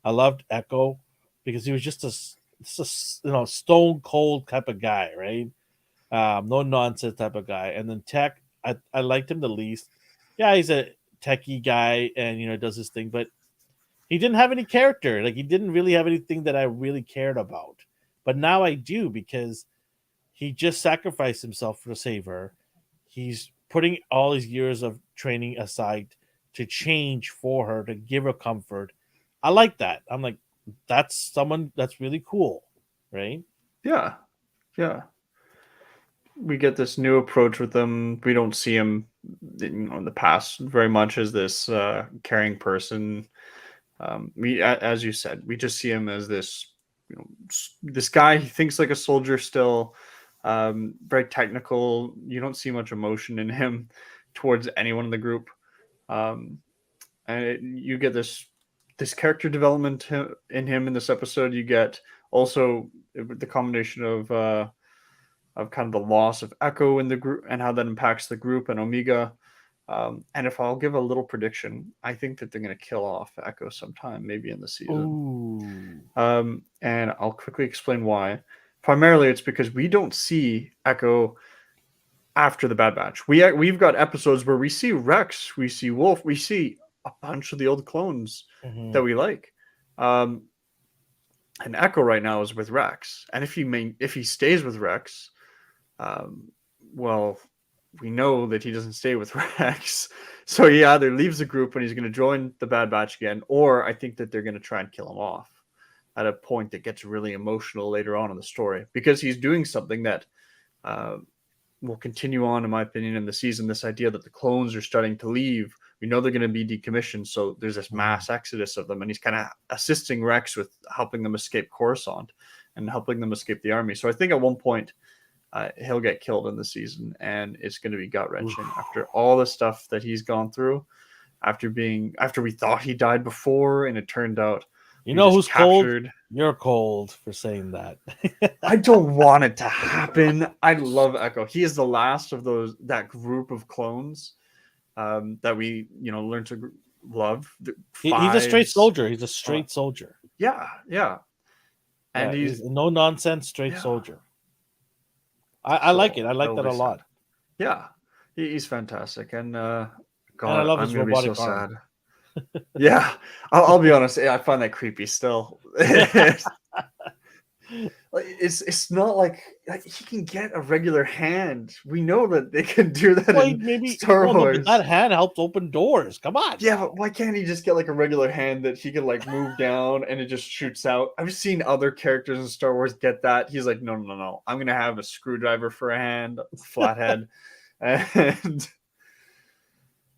I loved Echo because he was just a stone cold type of guy, right? No nonsense type of guy. And then Tech, I liked him the least. Yeah, he's a techie guy and does his thing, but he didn't have any character. Like he didn't really have anything that I really cared about. But now I do because he just sacrificed himself to save her. He's putting all his years of training aside to change for her, to give her comfort. I like that. I'm like, that's someone that's really cool, right? yeah. Yeah. We get this new approach with him. We don't see him, in the past very much as this caring person. As you said, we just see him as this, this guy. He thinks like a soldier still, very technical. You don't see much emotion in him towards anyone in the group, um, you get this character development in him in this episode. You get also the combination of kind of the loss of Echo in the group and how that impacts the group and Omega. And if I'll give a little prediction, I think that they're going to kill off Echo sometime, maybe in the season. Ooh. And I'll quickly explain why. Primarily, it's because we don't see Echo after the Bad Batch. We've got episodes where we see Rex, we see Wolf, we see a bunch of the old clones Mm-hmm. that we like. And Echo right now is with Rex, and if he stays with Rex, well, we know that he doesn't stay with Rex. So he either leaves the group and he's going to join the Bad Batch again, or I think that they're going to try and kill him off at a point that gets really emotional later on in the story, because he's doing something that will continue on, in my opinion, in the season. This idea that the clones are starting to leave. We know they're going to be decommissioned, so there's this mass exodus of them, and he's kind of assisting Rex with helping them escape Coruscant and helping them escape the army. So I think at one point he'll get killed in the season, and it's going to be gut wrenching after all the stuff that he's gone through. After we thought he died before, and it turned out You know who's captured. cold? You're cold for saying that. I don't want it to happen. I love Echo. He is the last of that group of clones that we learn to love. He's a straight soldier. He's a straight soldier. Yeah, and he's a no nonsense straight soldier. I like it. I like that a lot. Yeah, he's fantastic, and God, and I love I'm his gonna be so robotic arm. sad. Yeah, I'll be honest. I find that creepy still. It's not like he can get a regular hand. We know that they can do that in Star Wars. That hand helps open doors. Come on. Yeah, but why can't he just get like a regular hand that he can like move down and it just shoots out? I've seen other characters in Star Wars get that. He's like, no. I'm gonna have a screwdriver for a hand, flathead, and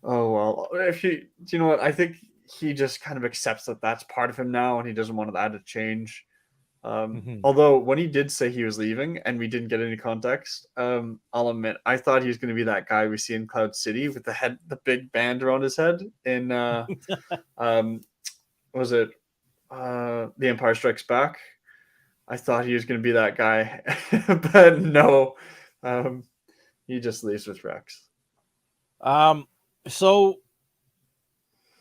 oh well. If you know what, I think he just kind of accepts that that's part of him now, and he doesn't want that to change. Although when he did say he was leaving and we didn't get any context, I'll admit I thought he was going to be that guy we see in Cloud City with the big band around his head in was it The Empire Strikes Back, I thought he was going to be that guy, but no, um, he just leaves with Rex. So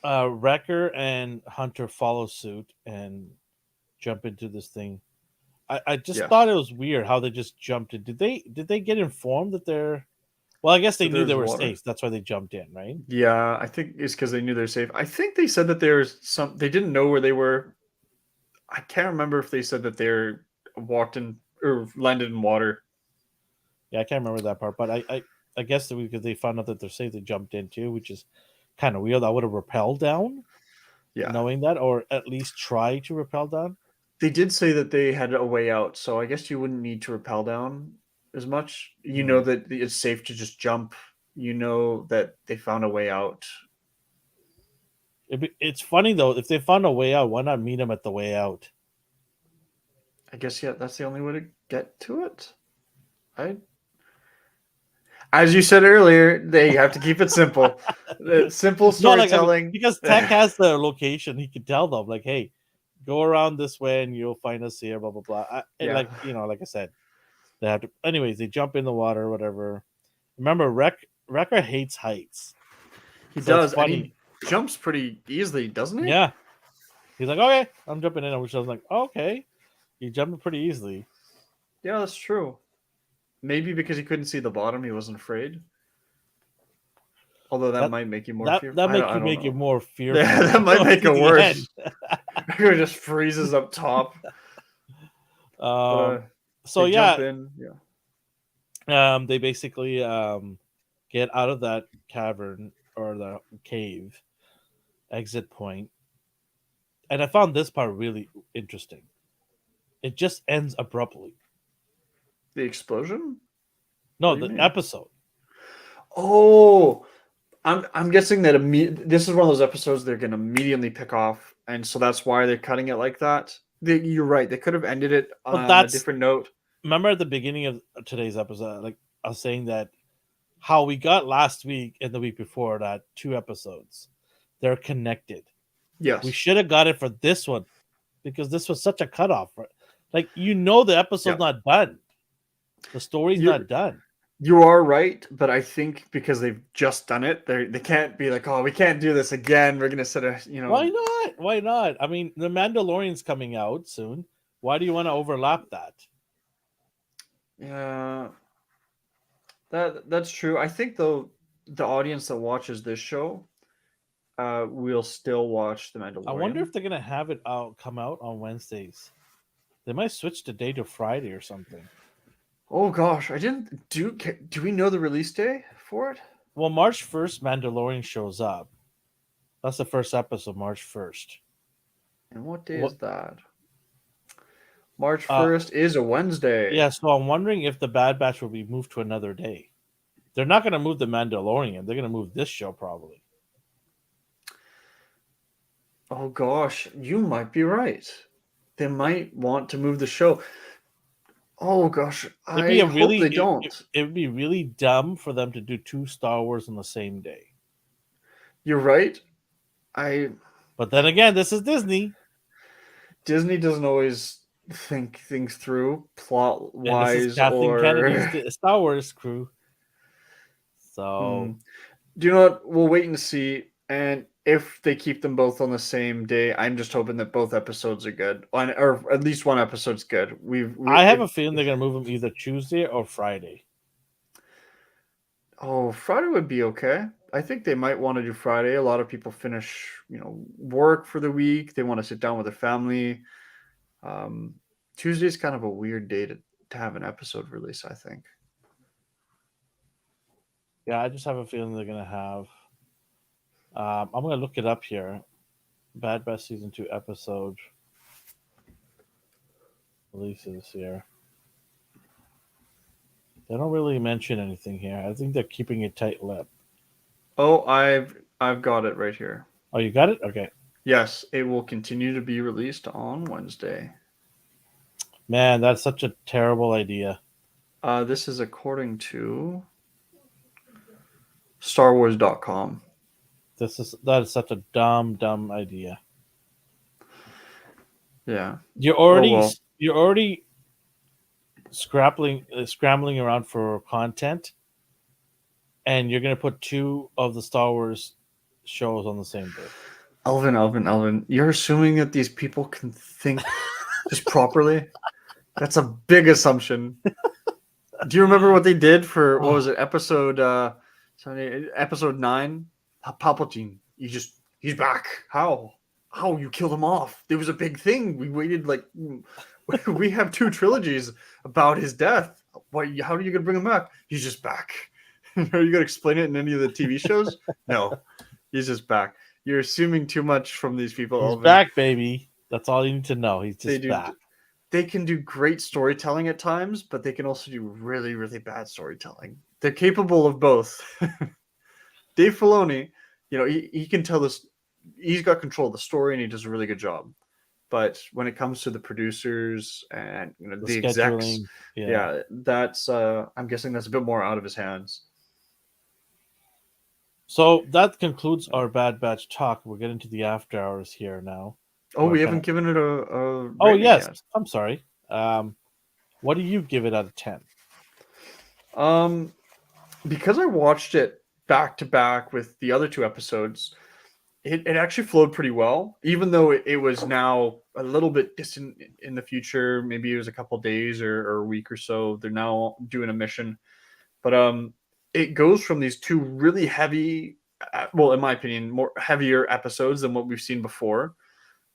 Wrecker and Hunter follow suit and jump into this thing. I just Yes. thought it was weird how they just jumped in. Did they get informed that they're well, I guess they That knew they there's were water. safe. That's why they jumped in, right? Yeah, I think it's because they knew they're safe. I think they said that there's some. They didn't know where they were. I can't remember if they said that they're walked in or landed in water. Yeah, I can't remember that part, but I guess that because they found out that they're safe, they jumped in too, which is kind of weird. I would have rappelled down, Yeah, knowing that, or at least try to rappel down. they did say that they had a way out, so I guess you wouldn't need to rappel down as much. You know Hmm. that it's safe to just jump. You know that they found a way out. It's funny though. If they found a way out, why not meet them at the way out? I guess yeah, that's the only way to get to it. I, as you said earlier, they have to keep it simple. Simple No, like I mean, storytelling. because Tech has the location, he could tell them like, "Hey, go around this way and you'll find us here." Blah blah blah. Yeah, Like like I said, they have to. Anyways, they jump in the water, or whatever. Remember, Wrecker hates heights, he so it's does, and funny. he jumps pretty easily, doesn't he? Yeah, he's like, "Okay, I'm jumping in," which I was like, "Okay, you jumped pretty easily." Yeah, that's true. Maybe because he couldn't see the bottom, he wasn't afraid. Although that That might make you more that fearful. that I don't make you know. more Yeah, fearful that might make to it the end. worse. It just freezes up top. But So they jump yeah, in. Yeah. they basically get out of that cavern or the cave exit point, and I found this part really interesting. It just ends abruptly. The explosion? No, What do you the mean? episode. Oh, I'm guessing that this is one of those episodes they're gonna immediately pick off, and so that's why they're cutting it like that. You're right. They could have ended it But on a that's different note. remember at the beginning of today's episode, like I was saying that how we got last week and the week before that 2 episodes, they're connected. Yes. We should have got it for this one because this was such a cutoff. Right? Like the episode's Yeah. not done. The story's You not done. you are right, but I think because they've just done it, they can't be like, oh, we can't do this again. We're gonna set a Why not? Why not? I mean, the Mandalorian's coming out soon. Why do you want to overlap that? Yeah, that's true. I think though the audience that watches this show will still watch The I wonder Mandalorian. if they're gonna have it come out on Wednesdays. They might switch the day to Friday or something. Oh gosh, I didn't do we know the release day for it? Well, March 1st, Mandalorian shows up. That's the first episode, March 1st. And what day What? is that? March Uh, 1st is a Wednesday. yeah. So I'm wondering if the Bad Batch will be moved to another day. They're not gonna move the Mandalorian. They're gonna move this show probably. Oh gosh, you might be right. They might want to move the show. Oh gosh, It'd be I hope they don't. it would be really dumb for them to do 2 Star Wars on the same day. You're right. I But then again, this is Disney, Disney doesn't always think things through plot and this is wise Kathleen Kennedy's or Star Wars crew. So do you know what? We'll wait and see. And if they keep them both on the same day, I'm just hoping that both episodes are good, or at least one episode's good. I have a feeling they're gonna move them either Tuesday or Friday. Oh, Friday would be okay. I think they might want to do Friday. A lot of people finish, work for the week. They want to sit down with their family. Um, Tuesday's kind of a weird day to have an episode release, I think. Yeah, I just have a feeling they're gonna have. I'm gonna look it up here. Bad Batch season 2 episode releases here. They don't really mention anything here. I think they're keeping it tight-lipped. Oh, I've got it right here. Oh, you got it? Okay. Yes, it will continue to be released on Wednesday. Man, that's such a terrible idea. This is according to StarWars.com. That is such a dumb idea. Yeah. You're already well. you're already scrambling around for content, and you're gonna put two of the Star Wars shows on the same day. Elvin, you're assuming that these people can think just properly? That's a big assumption. Do you remember what they did for, what was it, episode 9? Palpatine. He's back. How? You killed him off? There was a big thing. We waited like we have 2 trilogies about his death. How are you gonna bring him back? He's just back. Are you gonna explain it in any of the TV shows? No, he's just back. You're assuming too much from these people. He's Elvin. back, baby. That's all you need to know. He's just back. They can do great storytelling at times, but they can also do really, really bad storytelling. They're capable of both. Dave Filoni, he can tell this. He's got control of the story, and he does a really good job. But when it comes to the producers and the execs, that's I'm guessing that's a bit more out of his hands. So that concludes our Bad Batch talk. We're getting to the after hours here now. Oh, we haven't given it a oh yes, yet. I'm sorry. What do you give it out of 10? Because I watched it back to back with the other 2 episodes, it actually flowed pretty well, even though it was now a little bit distant in the future. Maybe it was a couple days or a week or so. They're now doing a mission, but it goes from these 2 really heavy, well, in my opinion, more heavier episodes than what we've seen before.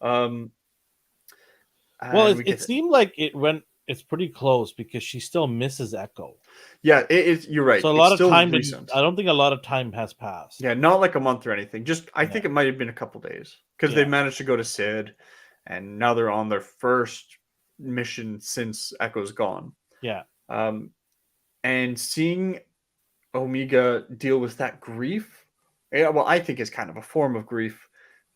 Well, it seemed like it's pretty close because she still misses Echo. Yeah, you're right. So a lot of time. I don't think a lot of time has passed. Yeah, not like a month or anything. I think it might have been a couple days because they managed to go to Sid, and now they're on their first mission since Echo's gone. Yeah. And seeing Omega deal with that grief, well, I think is kind of a form of grief,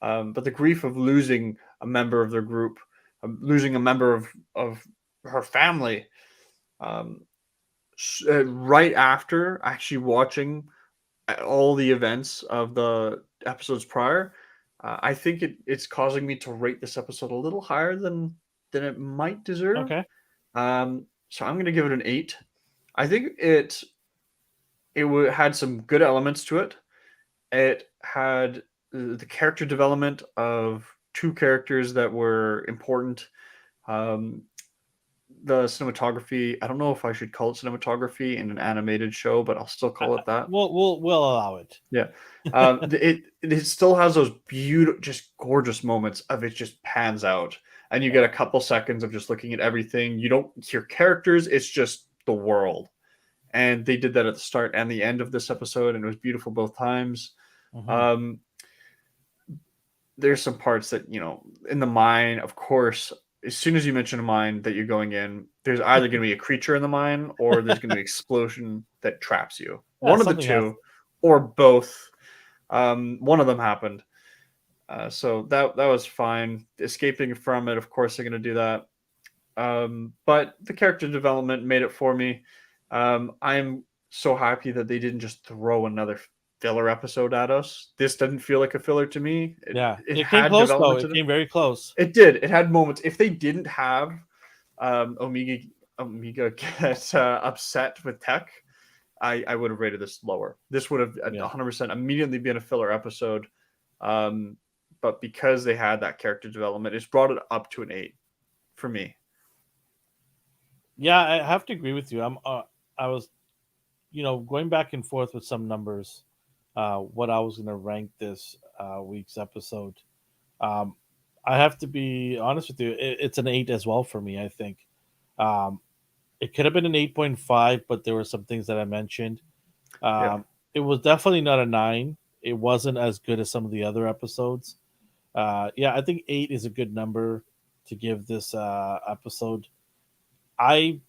but the grief of losing a member of their group, losing a member of her family, right after actually watching all the events of the episodes prior, I think it's causing me to rate this episode a little higher than it might deserve. Okay. So I'm going to give it an 8. I think it had some good elements to it. It had the character development of 2 characters that were important. The cinematography, I don't know if I should call it cinematography in an animated show, but I'll still call it that. We'll allow it. Yeah. It still has those beautiful, just gorgeous moments of it just pans out, and you get a couple seconds of just looking at everything. You don't hear characters, it's just the world. And they did that at the start and the end of this episode, and it was beautiful both times. Mm-hmm. There's some parts that, in the mine, of course, as soon as you mention a mine that you're going in, there's either going to be a creature in the mine or there's going to be an explosion that traps you. One of the 2, or both. One of them happened. So that was fine. Escaping from it, of course, they're going to do that. But the character development made it for me. I'm so happy that they didn't just throw another filler episode at us. This didn't feel like a filler to me. It came close though. It came very close. It did. It had moments. If they didn't have Omega get upset with Tech, I would have rated this lower. This would have 100% immediately been a filler episode. But because they had that character development, it's brought it up to an 8 for me. Yeah, I have to agree with you. I was, going back and forth with some numbers, what I was going to rank this week's episode. I have to be honest with you. It's an 8 as well for me, I think. It could have been an 8.5, but there were some things that I mentioned. It was definitely not a 9. It wasn't as good as some of the other episodes. I think 8 is a good number to give this episode. I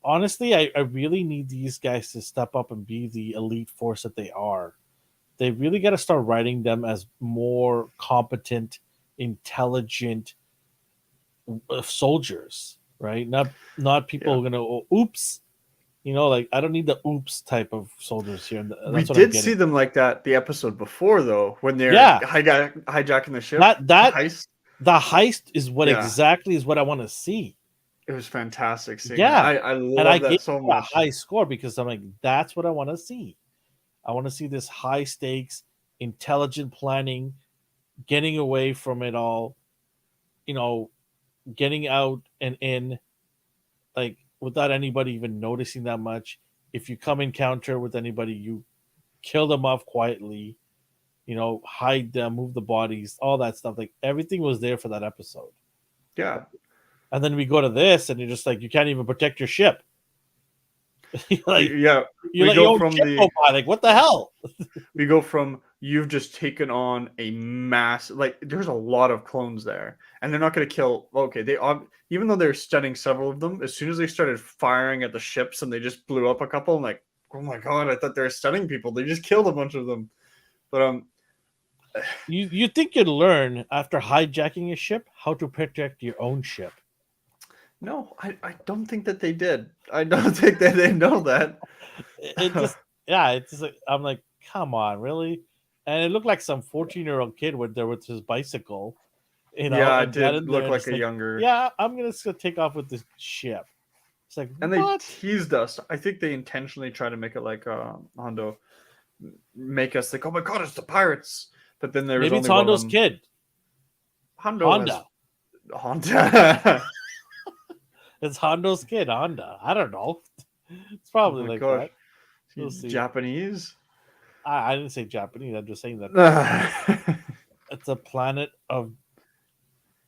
really need these guys to step up and be the elite force that they are. They really got to start writing them as more competent, intelligent soldiers, right? Not people who are gonna oops, I don't need the oops type of soldiers here. We did see them like that the episode before, though, when they're hijacking the ship. The heist is what exactly is what I want to see. It was fantastic seeing that. Yeah, I and I love gave that so it a much. high score because I'm like, that's what I want to see. I want to see this high stakes, intelligent planning, getting away from it all, you know, getting out and in, like without anybody even noticing that much. If you come encounter with anybody, you kill them off quietly, hide them, move the bodies, all that stuff. Like everything was there for that episode. Yeah, And then we go to this, and you're just like, you can't even protect your ship. like yeah. you We let go your own from ship go the by. Like what the hell? we go from you've just taken on a mass, like there's a lot of clones there, and they're not going to kill. Okay, even though they're stunning several of them, as soon as they started firing at the ships and they just blew up a couple, I'm like, oh my god, I thought they were stunning people. They just killed a bunch of them. But You think you'd learn after hijacking a ship how to protect your own ship? no, I don't think that they did. I don't think that they know that. It just yeah, it's just like I'm like, come on, really? And it looked like some 14-year-old kid went there with his bicycle, Yeah, it and got did in there look and like just a like, younger. yeah, I'm just gonna take off with this ship. It's like And they what? teased us. I think they intentionally try to make it like Hondo, make us think, oh my god, it's the pirates. But then there was Maybe it's only one of Hondo's them. kid, Hondo has Honda. Honda. It's Hondo's kid, Honda. I don't know. It's Oh probably my like gosh, that. We'll he's see. Japanese. I didn't say Japanese. I'm just saying that they it's a planet of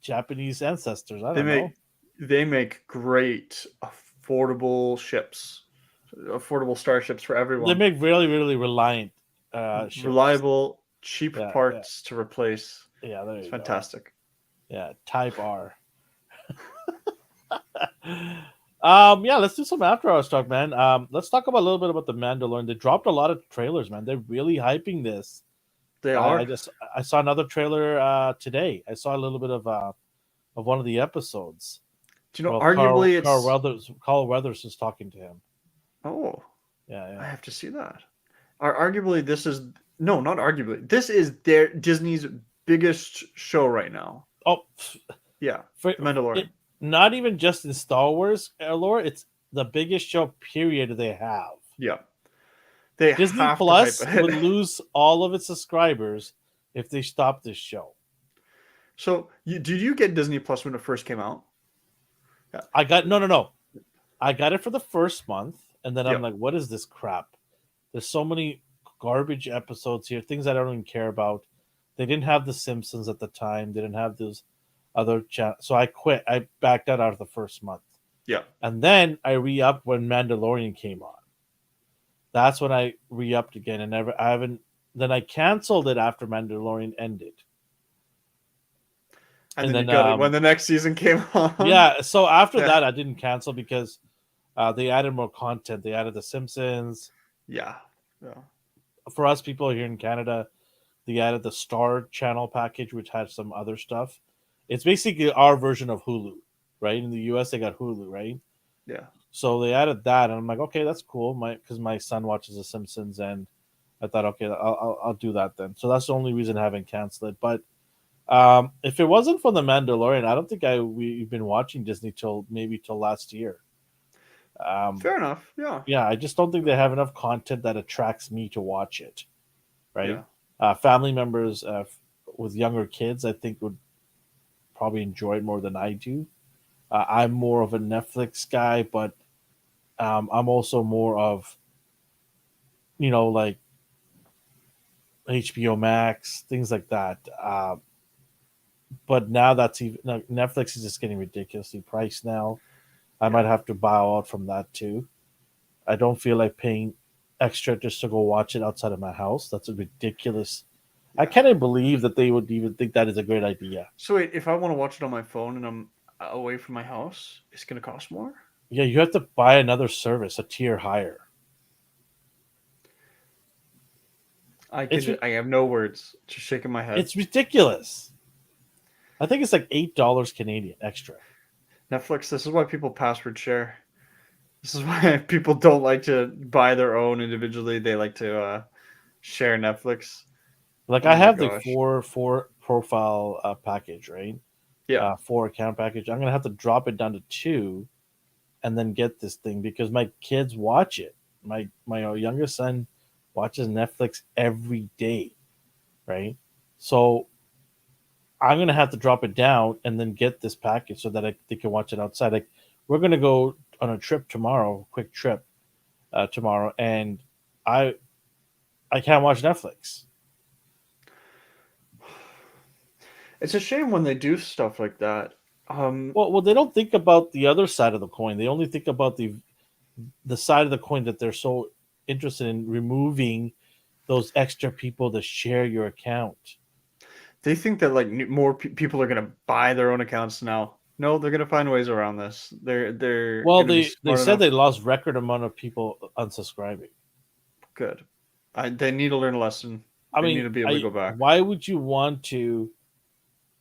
Japanese ancestors. I don't know. make great affordable ships, affordable starships for They everyone. make really, really reliant ships. Reliable, cheap Yeah, yeah, parts to replace. yeah. There It's you go. fantastic. Yeah, Type R. Yeah, let's do some after hours talk, man. Let's talk about a little bit about the Mandalorian. They dropped a lot of trailers, man. They're really hyping this. They I, I are. just I saw another trailer today. I saw a little bit of one of the episodes. Do you know? Well, Arguably, it's. Carl Weathers is talking to him. Oh, Yeah, I yeah. have to see that. Arguably, this is no, not arguably. This is their Disney's biggest show right now. Oh, Yeah, for The Mandalorian. it, not even just in Star Wars lore, it's the biggest show period they have. Yeah, they Disney have to hype Plus would it. lose all of its subscribers if they stopped this show. So, did you get Disney Plus when it first came out? Yeah. I got no. I got it for the first month, and then I'm Yep. like, what is this crap? There's so many garbage episodes here, things I don't even care about. They didn't have The Simpsons at the time. They didn't have those other channels. So I quit. I backed out of the first month. Yeah. And then I re-upped when Mandalorian came on. That's when I re-upped again, and I haven't. Then I canceled it after Mandalorian ended. And And then you then got it when the next season came on. yeah, so after Yeah. that I didn't cancel because they added more content. They added The Simpsons. Yeah. Yeah. For us people here in Canada, they added the Star Channel package, which had some other stuff. It's basically our version of Hulu, right? In the US, they got Hulu, right? Yeah. So they added that, and I'm like, okay, that's cool. Because my son watches The Simpsons, and I thought, okay, I'll do that then. So that's the only reason I haven't canceled it. But if it wasn't for the Mandalorian, I don't think we've been watching Disney till last year. Fair enough. Yeah. Yeah, I just don't think they have enough content that attracts me to watch it. Right? Yeah. Family members with younger kids, I think, would probably enjoy it more than I do. I'm more of a Netflix guy, but I'm also more of like HBO Max, things like that. But now Netflix is just getting ridiculously priced now. I might have to bow out from that too. I don't feel like paying extra just to go watch it outside of my house. That's a ridiculous. I can't believe that they would even think that is a great idea. So wait, if I want to watch it on my phone and I'm away from my house, it's going to cost more? Yeah, you have to buy another service, a tier higher. I have no words. Just shaking my head. It's ridiculous. I think it's like $8 Canadian extra. Netflix, this is why people password share. This is why people don't like to buy their own individually. They like to share Netflix. Like Oh I my have the gosh. four profile package, right? Yeah. 4 account package. I'm gonna have to drop it down to 2, and then get this thing because my kids watch it. My youngest son watches Netflix every day, right? So I'm gonna have to drop it down and then get this package so that they can watch it outside. Like we're gonna go on a trip tomorrow, quick trip tomorrow, and I I can't watch Netflix. It's a shame when they do stuff like that. Well, they don't think about the other side of the coin. They only think about the side of the coin that they're so interested in removing those extra people that share your account. they think that like more people are gonna buy their own accounts now. No, they're gonna find ways around this. They're Well, gonna be they smart said enough. they lost record amount of people unsubscribing. Good. They need to learn a lesson. I They need mean, to be able to go back. why would you want to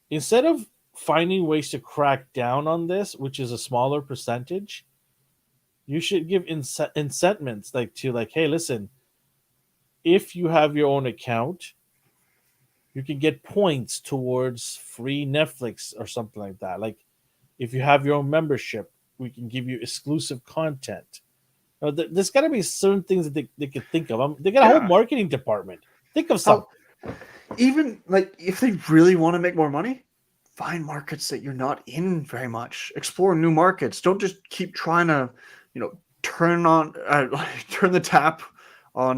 instead of finding ways to crack down on this, which is a smaller percentage, you should give incentives like, hey, listen, if you have your own account, you can get points towards free Netflix or something like that. Like if you have your own membership, we can give you exclusive content. There's got to be certain things that they could think of. They got a whole Yeah. marketing department. Think of How something. even like if they really want to make more money, find markets that you're not in very much. Explore new markets. Don't just keep trying to, turn on turn the tap on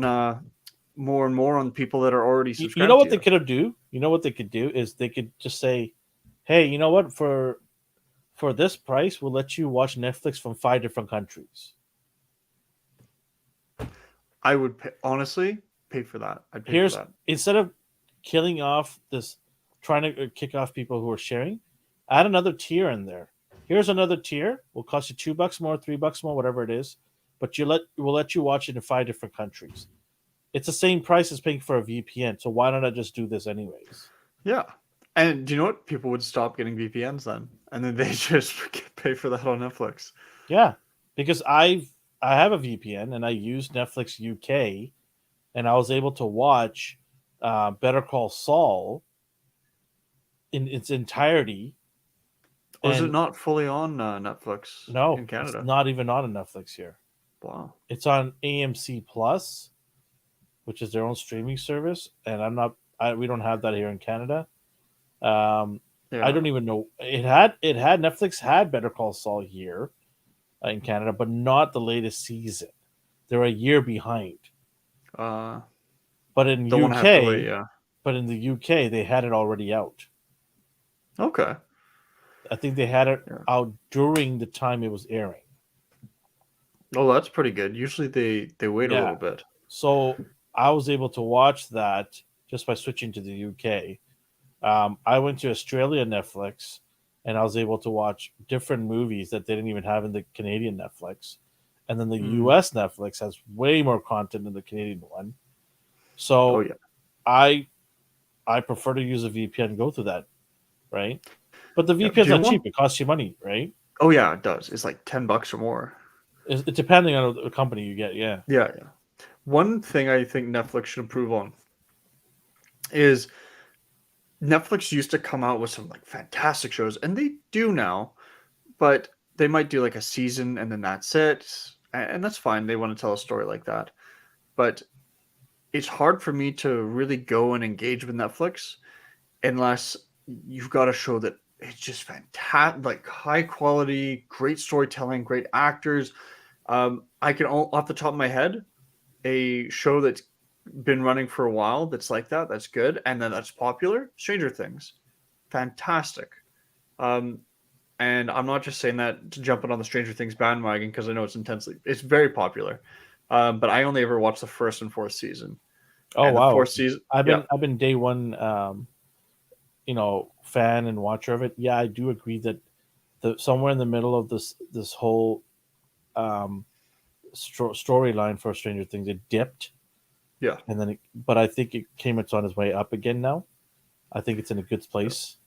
more and more on people that are already You know subscribed to what they you. could have do? You know what they could do is they could just say, "Hey, you know what? For this price, we'll let you watch Netflix from 5 different countries." I would honestly pay for that. I'd pay for Here's that. instead of killing off this, trying to kick off people who are sharing, add another tier in there. Here's another tier. Will cost you $2 more, $3 more, whatever it is, but we'll let you watch it in 5 different countries. It's the same price as paying for a VPN. So why don't I just do this anyways? Yeah. And do you know what? People would stop getting VPNs then, and then they just pay for that on Netflix. Yeah, because I have a VPN and I use Netflix UK, and I was able to watch Better Call Saul in its entirety. Or is it And not fully on Netflix no, in it's Canada? not even on Netflix here. Wow. It's on AMC Plus, which is their own streaming service, and we don't have that here in Canada. Um, I Yeah. don't even know Netflix had Better Call Saul here in Canada, but not the latest season. They're a year behind. Uh, But in don't want to have to wait. UK, Yeah. they had it already out. Okay. I think they had it Yeah. out during the time it was airing. Oh, that's pretty good. Usually they wait a Yeah. little bit. So I was able to watch that just by switching to the UK. I went to Australia Netflix and I was able to watch different movies that they didn't even have in the Canadian Netflix. And then the Mm. US Netflix has way more content than the Canadian one. Oh So yeah. I I prefer to use a VPN and go through that, right? But the Yeah. VPN's Do you not want? cheap. It costs you money, right? Oh yeah, it does. It's like $10 or more. It's depending on the company you get. Yeah. Yeah, yeah. One thing I think Netflix should improve on is Netflix used to come out with some like fantastic shows, and they do now, but they might do like a season and then that's it. And that's fine. They want to tell a story like that. But it's hard for me to really go and engage with Netflix unless you've got a show that it's just fantastic, like high quality, great storytelling, great actors. I can off the top of my head, a show that's been running for a while that's like that, that's good, and then that's popular. Stranger Things, fantastic. Um, and I'm not just saying that to jump on the Stranger Things bandwagon because I know it's very popular. But I only ever watched the first and fourth season, Oh and the wow. fourth season, yeah, I've been day one, fan and watcher of it. Yeah, I do agree that the somewhere in the middle of this whole um, storyline for Stranger Things, it dipped, yeah, and then but I think it's on its way up again now. I think it's in a good place.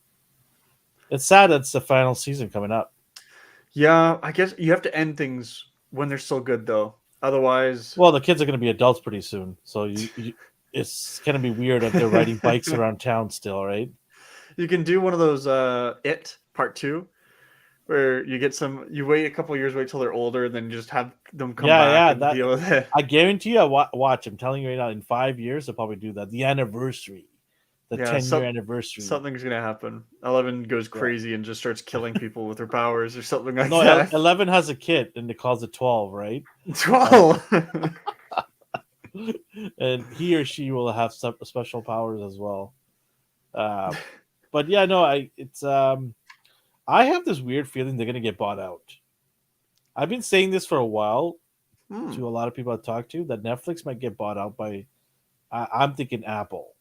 It's sad that's the final season coming up. yeah. I guess you have to end things when they're still good, though. Otherwise, Well, the kids are going to be adults pretty soon, so it's going to be weird if they're riding bikes around town still, right? you can do one of those it part 2, where you wait a couple years, wait till they're older, and then just have them come Yeah, back yeah. and That deal with it. I guarantee you. Watch. I'm telling you right now. In 5 years, they'll probably do that. The anniversary, the Yeah, 10-year anniversary. something's gonna happen. 11 goes Yeah. crazy and just starts killing people with her powers or something like No, that. 11 has a kid, and it calls it 12, right? 12. And he or she will have some special powers as well. But yeah, no, I have this weird feeling they're gonna get bought out. I've been saying this for a while Hmm. to a lot of people I talk to that Netflix might get bought out by. I'm thinking Apple.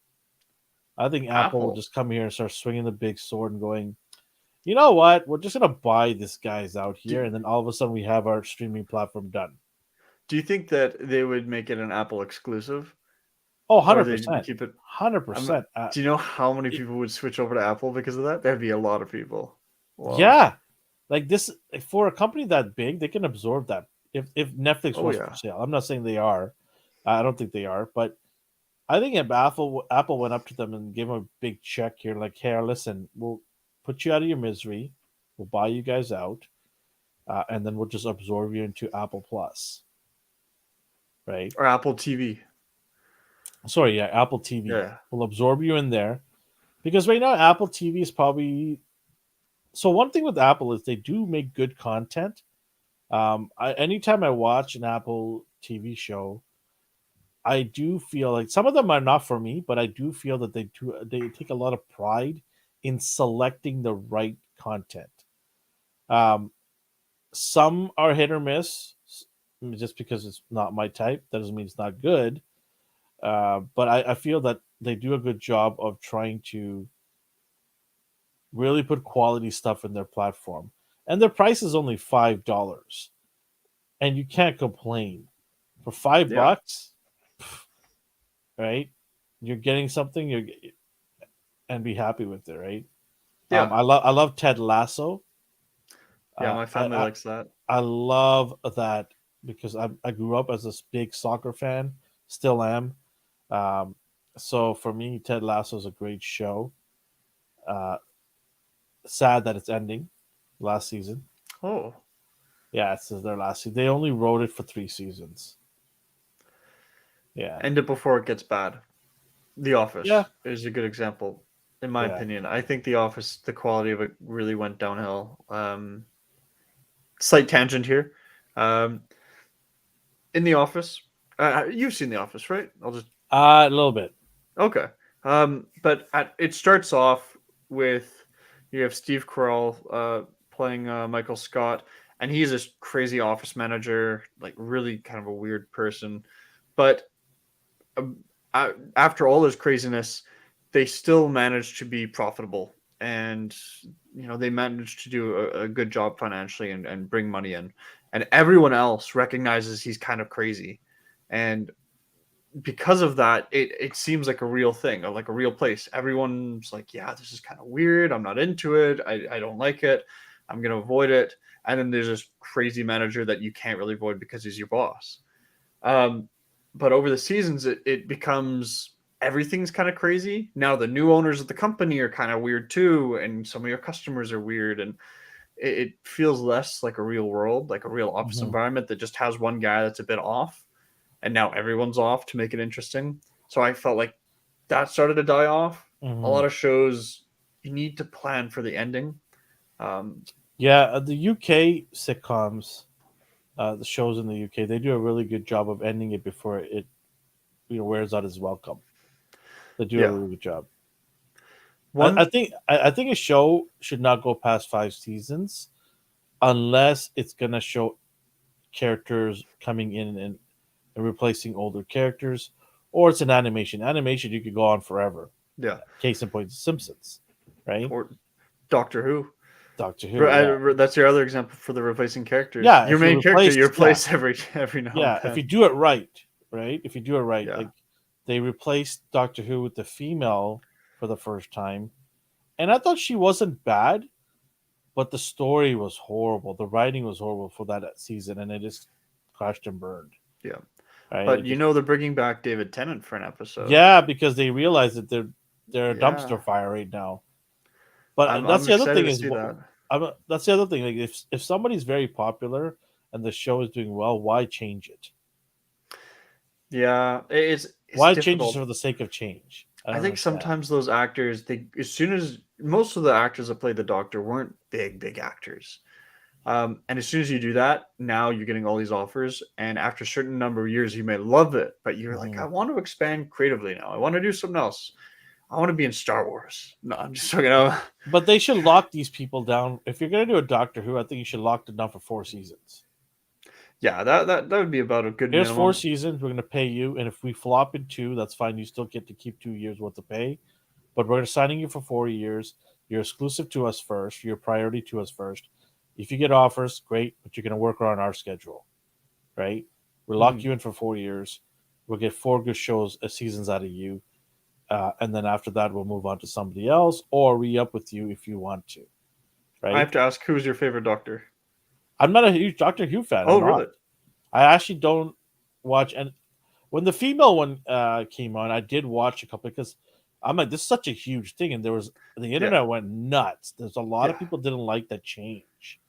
I think Apple will Apple. just come here and start swinging the big sword and going, you know what? We're just gonna buy this guys out here, Do, and then all of a sudden we have our streaming platform done. do you think that they would make it an Apple exclusive, Oh, or 100 they percent, keep it? hundred I'm, percent. do you know how many people would switch over to Apple because of that? That'd be a lot of people. Wow. Yeah, like this for a company that big, they can absorb that. If Netflix Oh was for yeah. sale, I'm not saying they are. I don't think they are, but I think if Apple went up to them and gave them a big check here, like, "Here, listen, we'll put you out of your misery, we'll buy you guys out, and then we'll just absorb you into Apple Plus, right? Or Apple TV. Sorry, yeah, Apple TV. Yeah. We'll absorb you in there because right now Apple TV is probably so. One thing with Apple is they do make good content. Anytime I watch an Apple TV show, I do feel like some of them are not for me, but I do feel that they take a lot of pride in selecting the right content. Um, some are hit or miss, just because it's not my type. That doesn't mean it's not good. But I feel that they do a good job of trying to really put quality stuff in their platform, and their price is only $5, and you can't complain for five Yeah. bucks. Right? You're getting something. And be happy with it, right? Yeah. I love Ted Lasso. Yeah. Uh, My I, family I likes that. I love that because I grew up as this big soccer fan, still am. Um, so for me, Ted Lasso is a great show. Uh, Sad that it's ending last season. Oh. Yeah, it's their last season. They only wrote it for 3 seasons. Yeah, End it before it gets bad. The yeah, Office is a good example, in my yeah. opinion. I think The Office, the quality of it really went downhill. Slight tangent here. Um, in The Office, you've seen The Office, right? I'll just A little bit. okay. But it starts off with you have Steve Carell playing Michael Scott, and he's this crazy office manager, like really kind of a weird person. But um, after all this craziness, they still managed to be profitable, and they managed to do a good job financially and bring money in, and everyone else recognizes he's kind of crazy, and because of that, it seems like a real thing, or like a real place. Everyone's like, yeah, this is kind of weird. I'm not into it. I don't like it. I'm gonna avoid it. And then there's this crazy manager that you can't really avoid because he's your boss. Um, but over the seasons, it becomes everything's kind of crazy. Now the new owners of the company are kind of weird too, and some of your customers are weird, and it feels less like a real world, like a real office Mhm, environment that just has one guy that's a bit off, and now everyone's off to make it interesting. So I felt like that started to die off. A mhm. lot of shows you need to plan for the ending. Um, Yeah, the UK sitcoms, the shows in the UK, they do a really good job of ending it before it wears out its welcome. They do a yeah, really good job. I one think I think a show should not go past 5 seasons unless it's gonna show characters coming in and replacing older characters, or it's an animation. Animation you could go on forever. yeah, Case in point, The Simpsons, right? or Doctor Who. Doctor Who, yeah, That's your other example for the replacing characters. yeah. Your If you main character replace, you yeah, replace every now and yeah. If then. you do it right, right? If you do it right, Yeah, like they replaced Doctor Who with the female for the first time, and I thought she wasn't bad, but the story was horrible. The writing was horrible for that season, and it just crashed and burned. yeah. Right? But It just they're bringing back David Tennant for an episode. yeah, because they realized that they're a Yeah. dumpster fire right now. But that's I'm the other excited thing to is, see that. that's the other thing. Like if somebody's very popular and the show is doing well, why change it? Yeah, it's Why change it difficult. for the sake of change? I I don't think understand. sometimes those actors, they as soon as most of the actors that played the Doctor weren't big actors. And as soon as you do that, now you're getting all these offers, and after a certain number of years, you may love it, but you're like, Hmm. I want to expand creatively now. I want to do something else. I want to be in Star Wars. No, I'm just talking about. But they should lock these people down. If you're going to do a Doctor Who, I think you should lock them down for 4 seasons. Yeah, that would be about a good Here's four minimum. seasons. We're going to pay you, and if we flop in two, that's fine. You still get to keep 2 years worth of pay, but we're signing you for 4 years. You're exclusive to us first. You're a priority to us first. If you get offers, great, but you're going to work around our schedule, right? We'll lock Mhm. you in for 4 years. We'll get 4 good shows, seasons out of you, and then after that, we'll move on to somebody else or re up with you if you want to, I right? have to ask, who's your favorite Doctor? I'm not a huge Doctor Who fan. I'm Oh, not. really? I actually don't watch. And when the female one came on, I did watch a couple because I'm like, this is such a huge thing, and the Yeah, internet went nuts. There's a lot of yeah, people didn't like that change.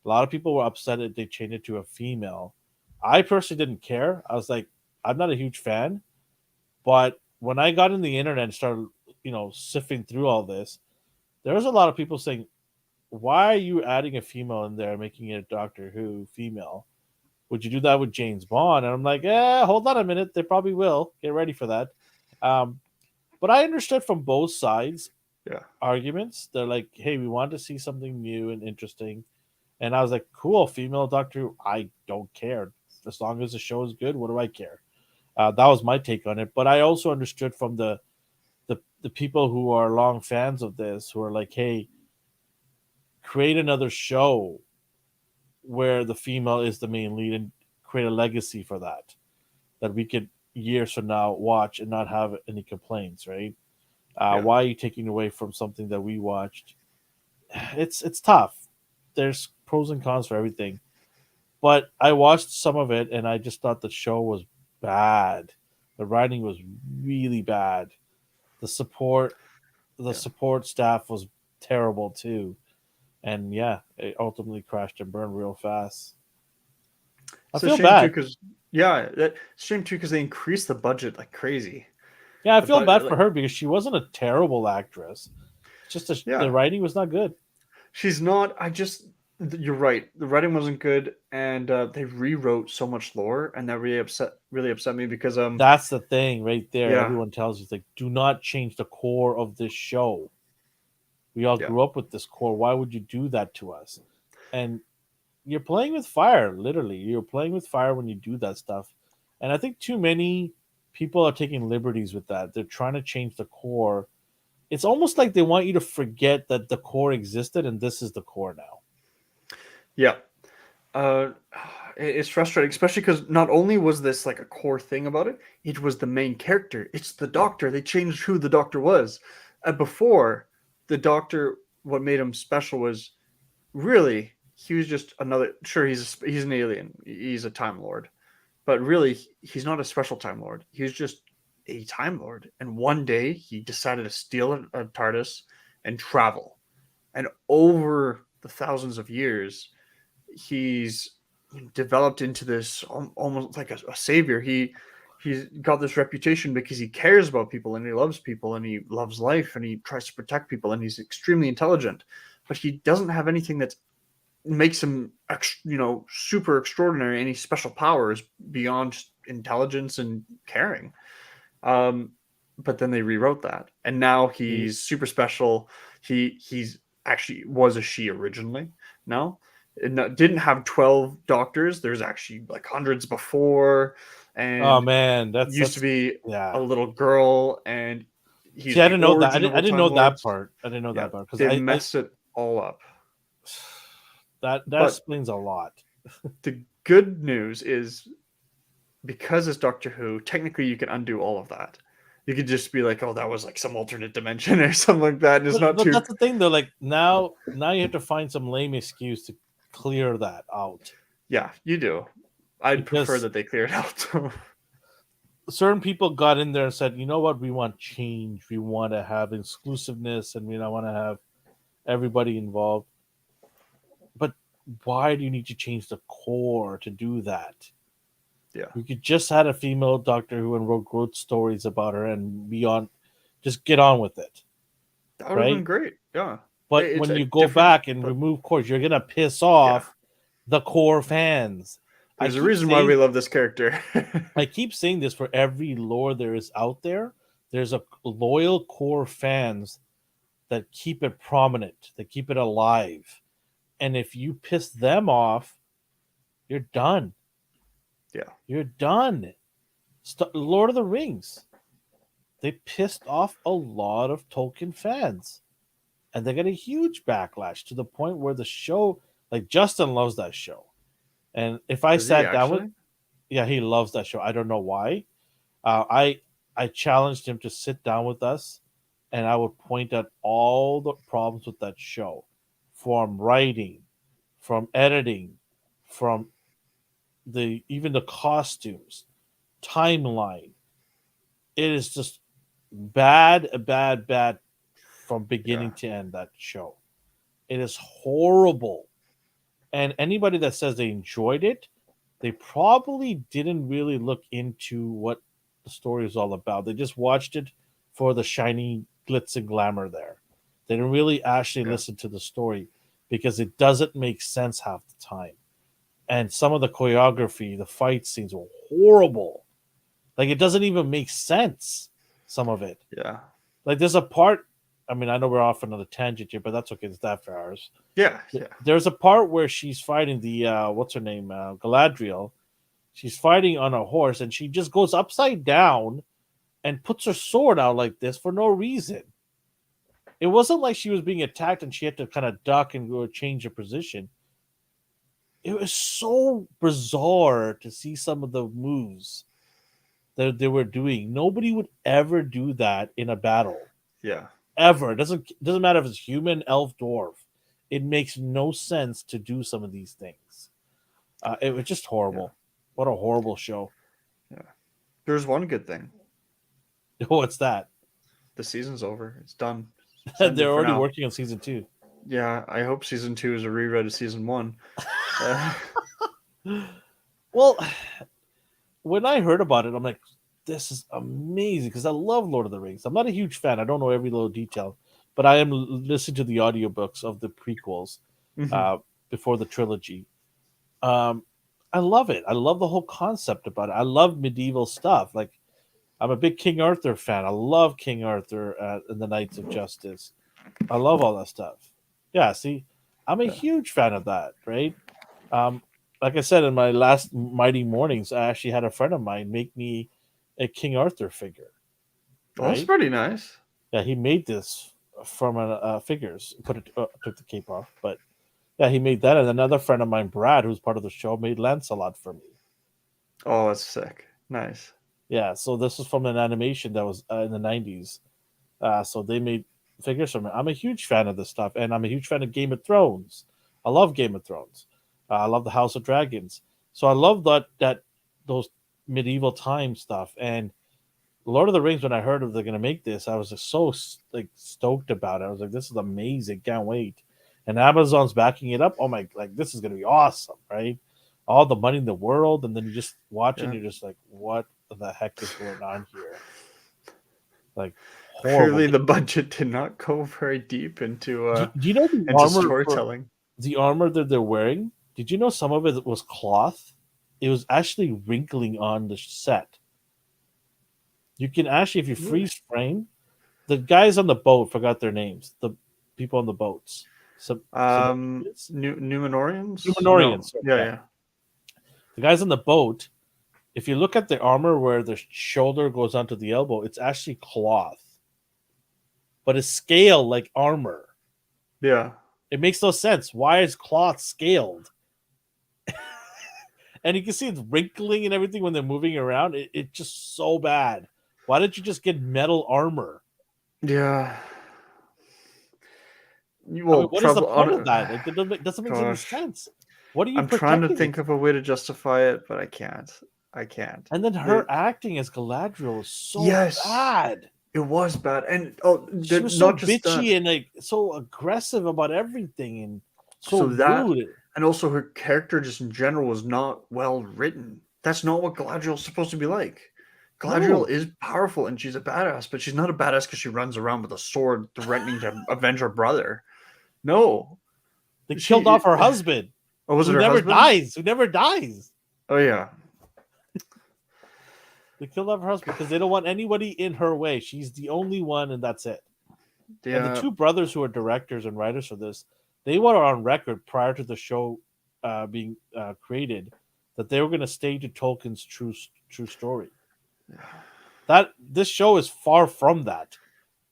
A lot of people were upset that they changed it to a female. I personally didn't care. I was like, I'm not a huge fan, but when I got in the internet and started, sifting through all this, there was a lot of people saying, "Why are you adding a female in there, making it a Doctor Who female? Would you do that with James Bond?" And I'm like, hold on a minute. They probably will. Get ready for that. Um, but I understood from both sides yeah, arguments. They're like, hey, we want to see something new and interesting. And I was like, cool, female Doctor Who. I don't care. As long as the show is good, what do I care? That was my take on it. But I also understood from the people who are long fans of this, who are like, hey, create another show where the female is the main lead and create a legacy for that we could years from now watch and not have any complaints, right? yeah. Why are you taking away from something that we watched? It's tough. There's pros and cons for everything. But I watched some of it and I just thought the show was bad. The writing was really bad. The support the Yeah. support staff was terrible too. And yeah, it ultimately crashed and burned real fast. I It's a feel shame too, bad. because yeah, that shame too because they increased the budget like crazy. Yeah, I The feel budget, bad for like her because she wasn't a terrible actress. It's just the yeah, writing was not good. she's not. You're right. The writing wasn't good, and they rewrote so much lore, and that really upset me because That's the thing right there. yeah, Everyone tells you it's like, do not change the core of this show. We all yeah, grew up with this core. Why would you do that to us? And you're playing with fire, literally. You're playing with fire when you do that stuff. And I think too many people are taking liberties with that. They're trying to change the core. It's almost like they want you to forget that the core existed and this is the core now. yeah. Uh, it's frustrating, especially because not only was this like a core thing about it, it was the main character. It's the Doctor. They changed who the Doctor was. Before the Doctor, what made him special was really he was just another. Sure, he's an alien. He's a Time Lord, but really he's not a special Time Lord. He was just a Time Lord, and one day he decided to steal a TARDIS and travel. And over the thousands of years, he's developed into this almost like a savior. He's got this reputation because he cares about people and he loves people and he loves life and he tries to protect people and he's extremely intelligent, but he doesn't have anything that makes him super extraordinary, any special powers beyond just intelligence and caring. um but then they rewrote that and now See, he's super special. He's actually was a she originally. No, it didn't have 12 doctors. There's actually like hundreds before, oh and man, used to be yeah. a little girl, and See, he's I the didn't know that. origin of I all didn't Time know that Lords. part. I didn't know Yeah, that part because they I messed it all up. that But explains a lot. the good news is, because it's Doctor Who, technically you can undo all of that. You could just be like, oh, that was like some alternate dimension or something like that. And it's not But too. that's the thing though. Like now you have to find some lame excuse to clear that out Yeah, you do. I'd prefer because that they clear it out. certain people got in there and said, you know what, we want change, we want to have exclusiveness, and we don't want to have everybody involved. But why do you need to change the core to do that? Yeah. You could just had a female Doctor Who and wrote stories about her and be on, just get on with it, That would have been right? great. Yeah. But It's when a you go different, back and but remove cores, you're gonna piss yeah. off the core fans. I There's a keep reason why we saying love this character. I keep saying this for every lore there is out there. There's a loyal core fans that keep it prominent, that keep it alive. And if you piss them off, you're done. Yeah. You're done. Lord of the Rings. They pissed off a lot of Tolkien fans. And they got a huge backlash to the point where the show, like Justin loves that show. And if I Does he sat down with, actually? yeah, he loves that show. I don't know why. Uh, I I challenged him to sit down with us, and I would point out all the problems with that show, from writing, from editing, from the even the costumes, timeline. It is just bad, bad, bad from beginning Yeah. to end. That show, it is horrible. And anybody that says they enjoyed it, they probably didn't really look into what the story is all about. They just watched it for the shiny glitz and glamour there. They didn't really actually Yeah. listen to the story because it doesn't make sense half the time. And some of the choreography, the fight scenes were horrible. Like it doesn't even make sense, some of it. Yeah. Like there's a part, I mean, I know we're off another tangent here, but that's okay. It's after hours. Yeah. Yeah. There's a part where she's fighting the what's her name, Galadriel. She's fighting on a horse, and she just goes upside down and puts her sword out like this for no reason. It wasn't like she was being attacked and she had to kind of duck and go change her position. It was so bizarre to see some of the moves that they were doing. Nobody would ever do that in a battle. Yeah. Ever. It doesn't matter if it's human, elf, dwarf. It makes no sense to do some of these things. It was just horrible. What a horrible show. Yeah. There's one good thing. What's that? The season's over. It's done. It's ended They're for already now. working on season 2. Yeah. I hope season 2 is a rewrite of season 1. Well, when I heard about it, I'm like, this is amazing because I love Lord of the Rings. I'm not a huge fan. I don't know every little detail, but I am listening to the audiobooks of the prequels Mhm. before the trilogy. I love it. I love the whole concept about it. I love medieval stuff. Like I'm a big King Arthur fan. I love King Arthur and the Knights of Justice. I love all that stuff. Yeah, see, I'm a Yeah. huge fan of that, right? Um, like I said in my last Mighty Mornings, I actually had a friend of mine make me a King Arthur figure. Well, that's Right? pretty nice. Yeah, he made this from figures. Took the cape off, but yeah, he made that. And another friend of mine, Brad, who's part of the show, made Lancelot for me. Oh, that's sick. Nice. Yeah, so this is from an animation that was in the '90s. So they made figures from it. I'm a huge fan of this stuff, and I'm a huge fan of Game of Thrones. I love Game of Thrones. I love the House of Dragons. So I love that those medieval time stuff. And Lord of the Rings, when I heard of they're gonna make this, I was just so like stoked about it. I was like, this is amazing, can't wait. And Amazon's backing it up. Oh my, like this is gonna be awesome, right? All the money in the world, and then you just watch it, and Yeah. you're just like, what the heck is going on here? Like horrible. Clearly, the budget did not go very deep into Do you know the into armor storytelling. the armor that they're wearing? Did you know some of it was cloth? It was actually wrinkling on the set. You can actually, if you Really? freeze frame, the guys on the boat forgot their names. The people on the boats. Numenorians? Numenorians? Numenorians, No. sorry, Yeah, yeah. yeah. The guys on the boat. If you look at the armor where the shoulder goes onto the elbow, it's actually cloth, but it's scaled like armor. Yeah. It makes no sense. Why is cloth scaled? And you can see it's wrinkling and everything when they're moving around. It's just so bad. Why didn't you just get metal armor? Yeah. I mean, Well, what is the trouble point of on that? It doesn't make any gosh. sense. What are you I'm trying to protecting think it? of a way to justify it, but I can't. I can't. And then They- her acting as Galadriel is so Yes. bad. It was bad, and She was so not just bitchy that. and like so aggressive about everything and so So that, rude. and also her character just in general was not well written. That's not what Galadriel's supposed to be like. Galadriel No, is powerful and she's a badass, but she's not a badass because she runs around with a sword threatening to avenge her brother. No, they killed she. off her husband, Oh, was it who her never husband? dies. Who never dies. Oh yeah, They killed off her husband because they don't want anybody in her way. She's the only one, and that's it. And the yeah, two brothers who are directors and writers for this, they were on record prior to the show being created that they were going to stay to Tolkien's true story. That this show is far from that.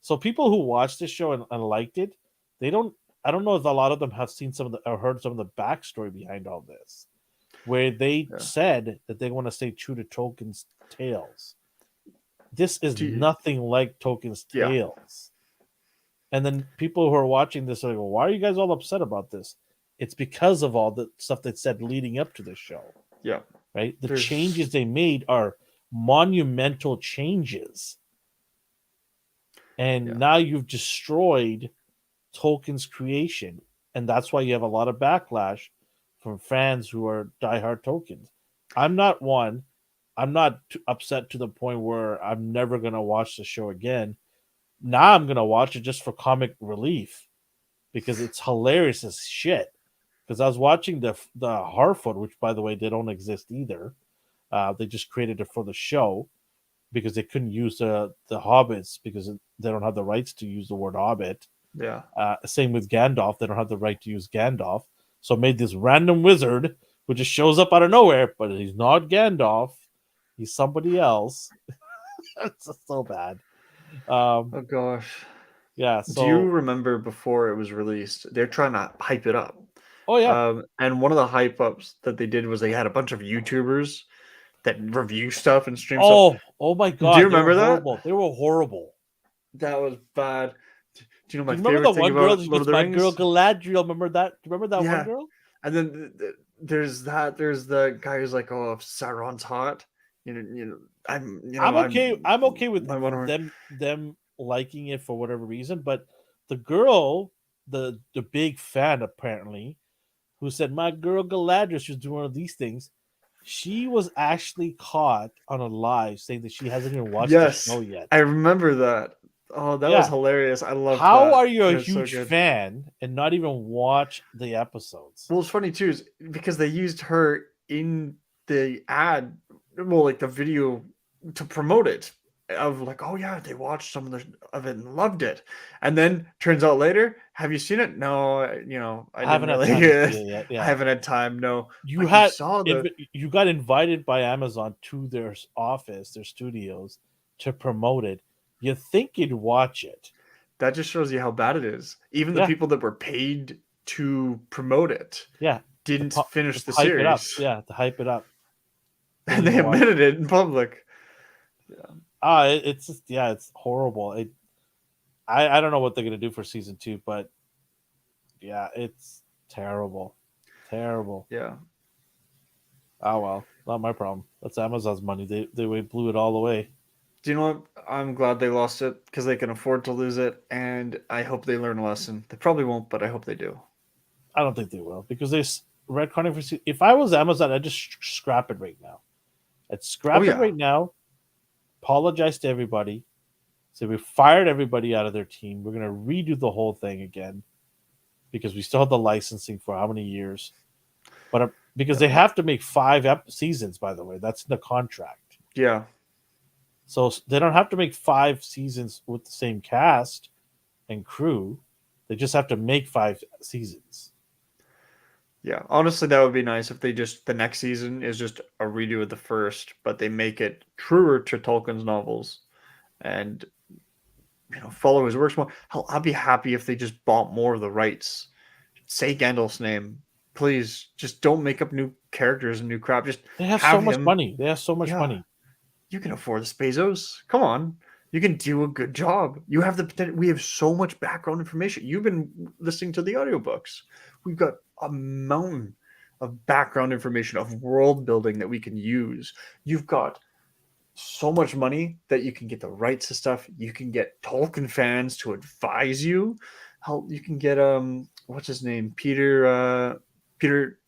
So people who watched this show and liked it, they don't. I don't know if a lot of them have seen some of the or heard some of the backstory behind all this, where they yeah. said that they want to stay true to Tolkien's tales. This is Do you- nothing like Tolkien's yeah, tales. And then people who are watching this are like, well, why are you guys all upset about this? It's because of all the stuff that said leading up to the show, yeah. right? The There's changes they made are monumental changes. And yeah, now you've destroyed Tolkien's creation. And that's why you have a lot of backlash from fans who are diehard Tolkien's. I'm not one. I'm not upset to the point where I'm never going to watch the show again. Now I'm going to watch it just for comic relief because it's hilarious as shit. Because I was watching the Harfoot, which by the way they don't exist either. They just created it for the show because they couldn't use the hobbits because they don't have the rights to use the word hobbit. yeah. Same with Gandalf; they don't have the right to use Gandalf. So made this random wizard who just shows up out of nowhere, but he's not Gandalf. He's somebody else. It's just so bad. Oh gosh. Yeah. Do you So, remember before it was released? They're trying to hype it up. oh yeah. And one of the hype ups that they did was they had a bunch of YouTubers that review stuff and stream stuff. Oh my Do you God, they were remember that? horrible. They were horrible. That was bad. Do you know Do my you remember the favorite thing one girl? about She Lord of gets the my girl Rings? Galadriel. Remember that? Do you remember that one Yeah, girl? and then there's that. There's the guy who's like, "Oh, if Sauron's hot." I'm okay. I'm okay with I wonder. them liking it for whatever reason, but the girl, the big fan apparently, who said my girl Galadriel, she was doing one of these things. She was actually caught on a live saying that she hasn't even watched the Yes, show yet. I remember that. Oh, that was Yeah, hilarious. I loved how that. are you a It was so huge good. fan and not even watch the episodes? Well, it's funny too, is because they used her in the ad, well, like the video to promote it. Of like, oh yeah, they watched some of it and loved it, and then turns out later, have you seen it? No, I I didn't haven't had really. time to see it yet. I Yeah, haven't had time. No, you but you had saw the. you got invited by Amazon to their office, their studios, to promote it. You think you'd watch it? That just shows you how bad it is. Even the Yeah, people that were paid to promote it yeah. didn't finish To the hype it up. series, Yeah, to hype it up. Didn't and they even watch it. admitted it in public. It's just yeah, it's horrible. I don't know what they're gonna do for season 2, but yeah, it's terrible, terrible. Yeah. Oh well, not my problem. That's Amazon's money. They blew it all away. Do you know what? I'm glad they lost it because they can afford to lose it, and I hope they learn a lesson. They probably won't, but I hope they do. I don't think they will because they retconning for. If I was Amazon, I'd just scrap it right now. I'd Oh scrap it yeah, right now. Apologize to everybody. Say we fired everybody out of their team. We're gonna redo the whole thing again because we still have the licensing for how many years? But because they have to make 5 seasons, by the way, that's in the contract. yeah, So they don't have to make 5 seasons with the same cast and crew. They just have to make 5 seasons. yeah. Honestly, that would be nice if they just the next season is just a redo of the first, but they make it truer to Tolkien's novels, and follow his works more. Hell, I'd be happy if they just bought more of the rights. Say Gandalf's name, please. Just don't make up new characters and new crap. Just They have so have much him. money. They have so much Yeah, money. you can afford the Bezos. Come on. You can do a good job. You have the potential. We have so much background information. You've been listening to the audiobooks. We've got a mountain of background information of world building that we can use. You've got so much money that you can get the rights to stuff. You can get Tolkien fans to advise you. How you can get what's his name? Peter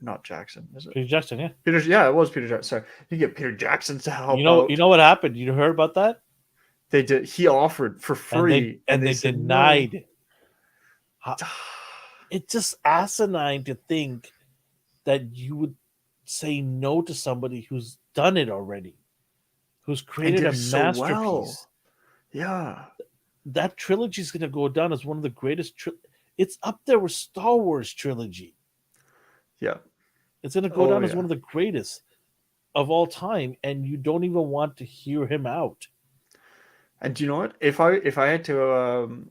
not Jackson, is it? Peter Jackson, yeah. Peter, yeah, it was Peter Jackson. Sorry. You get Peter Jackson to help You out. know what happened? You heard about that? They did. He offered for free, and they said denied. no. How, it's just asinine to think that you would say no to somebody who's done it already, who's created a did it so masterpiece. well. Yeah, that trilogy is going to go down as one of the greatest. It's up there with Star Wars trilogy. yeah. It's going to go down as one of the greatest of all time, and you don't even want to hear him out. And do you know what? If I had to,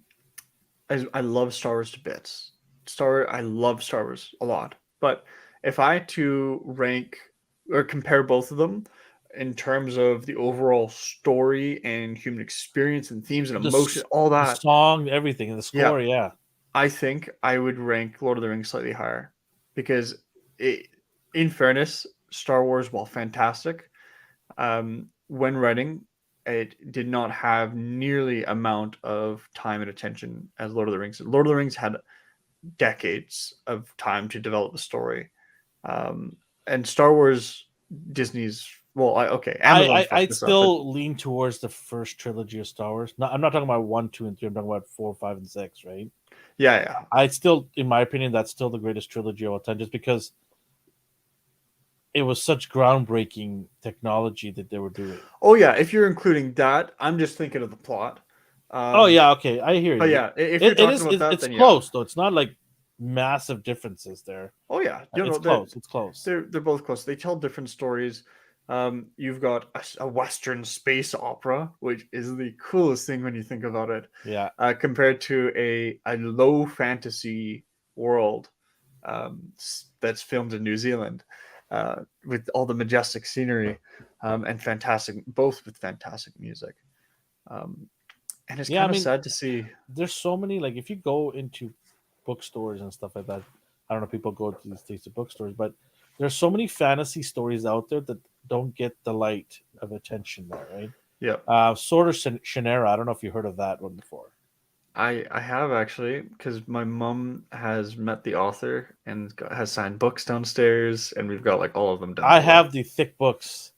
I love Star Wars to bits. I love Star Wars a lot. But if I had to rank or compare both of them in terms of the overall story and human experience and themes and emotion, all that, the song, everything, and the score, yeah. I think I would rank Lord of the Rings slightly higher because, in fairness, Star Wars, while fantastic, when writing, it did not have nearly amount of time and attention as Lord of the Rings. Lord of the Rings had decades of time to develop the story, and Star Wars, Disney's. Well, I still lean towards the first trilogy of Star Wars. I'm not talking about 1, 2, and 3. I'm talking about 4, 5, and 6. Right? Yeah. I still, in my opinion, that's still the greatest trilogy of all time, just because it was such groundbreaking technology that they were doing. Oh yeah, if you're including that, I'm just thinking of the plot. Okay, I hear you. But yeah, if you're talking about that, it's then close though. It's not like massive differences there. Oh yeah, it's close. It's close. They're both close. They tell different stories. You've got a Western space opera, which is the coolest thing when you think about it. Yeah. Compared to a low fantasy world that's filmed in New Zealand with all the majestic scenery and both with fantastic music. And it's kind of sad to see. There's so many, like, if you go into bookstores and stuff like that, I don't know if people go to these days to bookstores, but there's so many fantasy stories out there that don't get the light of attention there, right? Yeah. Sword of Shannara, I don't know if you heard of that one before. I have actually, because my mom has met the author and has signed books downstairs, and we've got like all of them done. I have the thick books.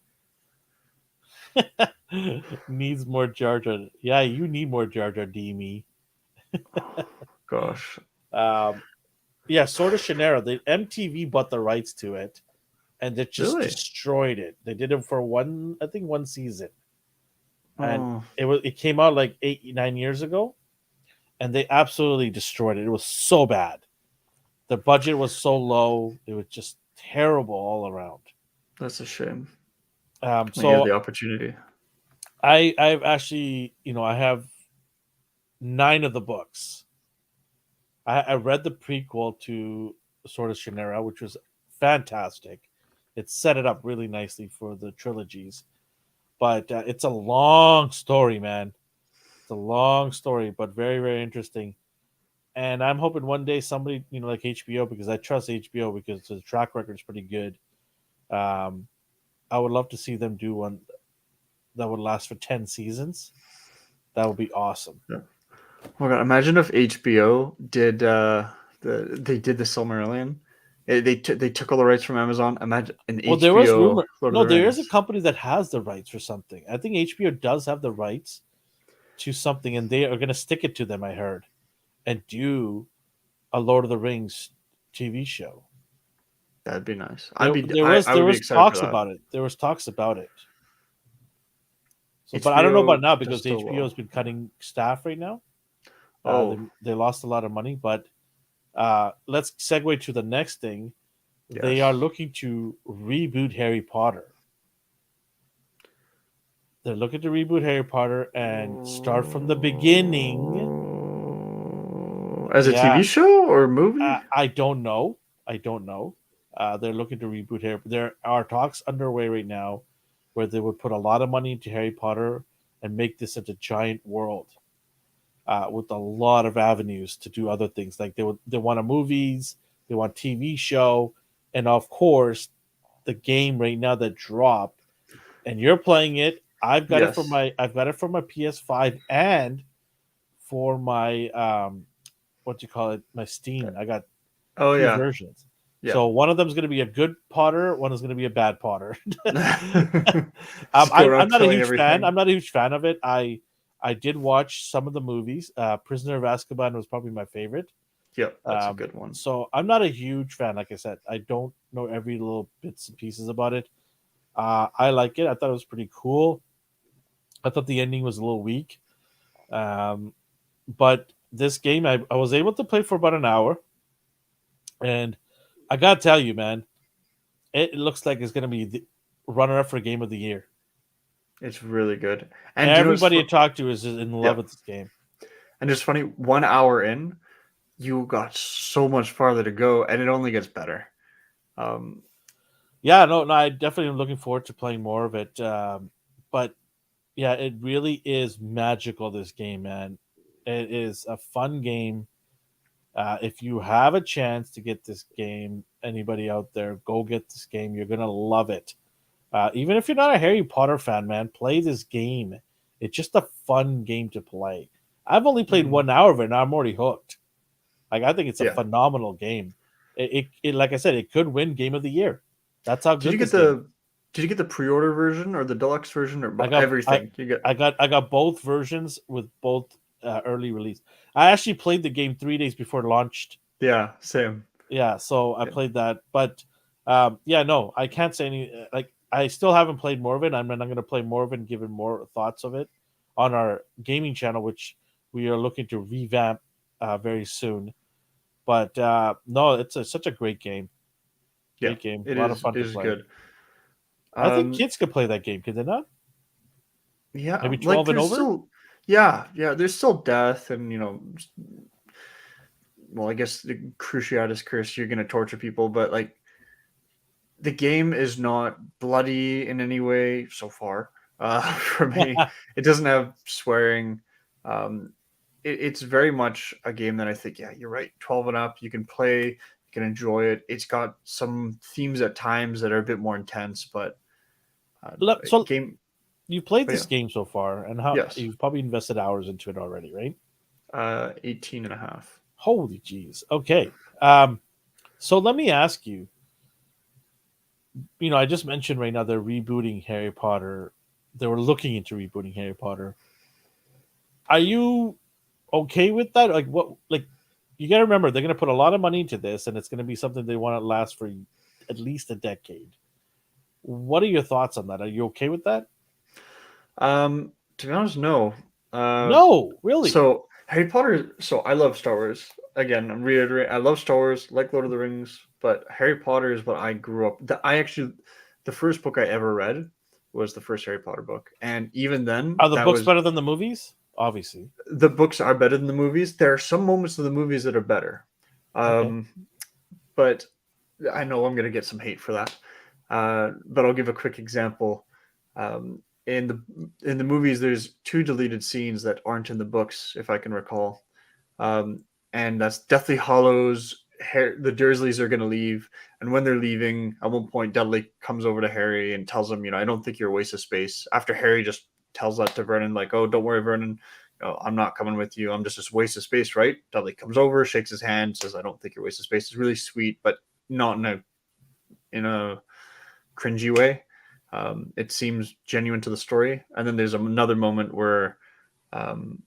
Needs more Jar Jar. Yeah, you need more Jar Jar, me. Gosh. Yeah, Sword of Shannara. The MTV bought the rights to it, and they just destroyed it. They did it for one season, and it came out like 8-9 years ago, and they absolutely destroyed it. It was so bad. The budget was so low. It was just terrible all around. That's a shame. So the opportunity. I've actually, I have 9 of the books. I read the prequel to Sword of Shannara, which was fantastic. It set it up really nicely for the trilogies, but it's a long story, man. It's a long story, but very, very interesting. And I'm hoping one day somebody, like HBO, because I trust HBO because the track record is pretty good. I would love to see them do one that would last for 10 seasons. That would be awesome. Yeah. Oh God, imagine if HBO did they did the Silmarillion. They took all the rights from Amazon. Imagine an HBO. There was rumor. No, there is a company that has the rights for something. I think HBO does have the rights to something, and they are going to stick it to them. I heard, and do a Lord of the Rings TV show. That'd be nice. There was talks about it. There was talks about it. So, but I don't know about now because HBO has been cutting staff right now. They lost a lot of money, but let's segue to the next thing. Yes. They are looking to reboot Harry Potter. They're looking to reboot Harry Potter and start from the beginning. As a TV show or movie? I don't know. They're looking to reboot Harry. There are talks underway right now where they would put a lot of money into Harry Potter and make this into a giant world. With a lot of avenues to do other things. Like they want a movies, they want TV show, and of course, the game right now that dropped, and you're playing it, I've got it for Yes. my PS5 and for my what you call it, my Steam. I got Oh two yeah. versions. Yeah. So one of them is going to be a good Potter, one is going to be a bad Potter. Just go I'm around not a killing huge fan. everything. I'm not a huge fan of it. I did watch some of the movies. Prisoner of Azkaban was probably my favorite. Yep, that's a good one. So I'm not a huge fan. Like I said, I don't know every little bits and pieces about it. I like it. I thought it was pretty cool. I thought the ending was a little weak. Um, but this game, I was able to play for about an hour, and I gotta tell you, man, it looks like it's gonna be the runner up for game of the year. It's really good. And do you know Everybody I talk to is in yeah. love with this game. And it's funny, 1 hour in, you got so much farther to go, and it only gets better. Um, Yeah, no, I definitely am looking forward to playing more of it. But yeah, it really is magical. This game, man, it is a fun game. If you have a chance to get this game, anybody out there, go get this game. You're gonna love it. Even if you're not a Harry Potter fan, man, play this game. It's just a fun game to play. I've only played mhm. 1 hour of it, and I'm already hooked. Like I think it's a Yeah. phenomenal game. It like I said, it could win Game of the Year. That's how Did you good get this game is. the pre-order version or the deluxe version or I got I everything? You get I got both versions with both early release. I actually played the game 3 days before it launched. yeah, same. Yeah, so I Yeah. played that, but yeah, no, I can't say any. Like, I still haven't played more of it. I'm going to play more of it and give it more thoughts of it on our gaming channel, which we are looking to revamp very soon. But no, such a Yeah, great game, it a lot of is fun it to is play. good. I think Um kids could play that game, could they not? yeah, Maybe like 12 and there's over. still there's still death and well, I guess the Cruciatus curse, you're gonna torture people, but like the game is not bloody in any way so far. For me, it doesn't have swearing. Um, it's very much a game that I think, yeah, you're right. 12 and up, you can play, you can enjoy it. It's got some themes at times that are a bit more intense, but So game. you played But this yeah, game so far, and how yes, you've probably invested hours into it already, right? 18 and a half. Holy jeez. Okay. So let me ask you, I just mentioned right now they're rebooting Harry Potter. They were looking into rebooting Harry Potter. Are you okay with that? Like what? Like you got to remember they're going to put a lot of money into this, and it's going to be something they want to last for at least a decade. What are your thoughts on that? Are you okay with that? To be honest, no. Uh, No, really. So Harry Potter. So I love Star Wars. Again, I'm reiterating. I love Star Wars, like Lord of the Rings, but Harry Potter is what I grew up. The first book I ever read was the first Harry Potter book, and even then, Are the that books was better than the movies? Obviously. the books are better than the movies. There are some moments of the movies that are better, Okay. um, but I know I'm going to get some hate for that. But I'll give a quick example. In the movies, there's two deleted scenes that aren't in the books, if I can recall. And that's Deathly Hollows. The Dursleys are going to leave, and when they're leaving, at one point, Dudley comes over to Harry and tells him, I don't think you're a waste of space. After Harry just tells that to Vernon, like, oh, don't worry, Vernon, I'm not coming with you. I'm just a waste of space, right? Dudley comes over, shakes his hand, says, I don't think you're a waste of space. It's really sweet, but not in a cringy way. It seems genuine to the story. And then there's another moment where um,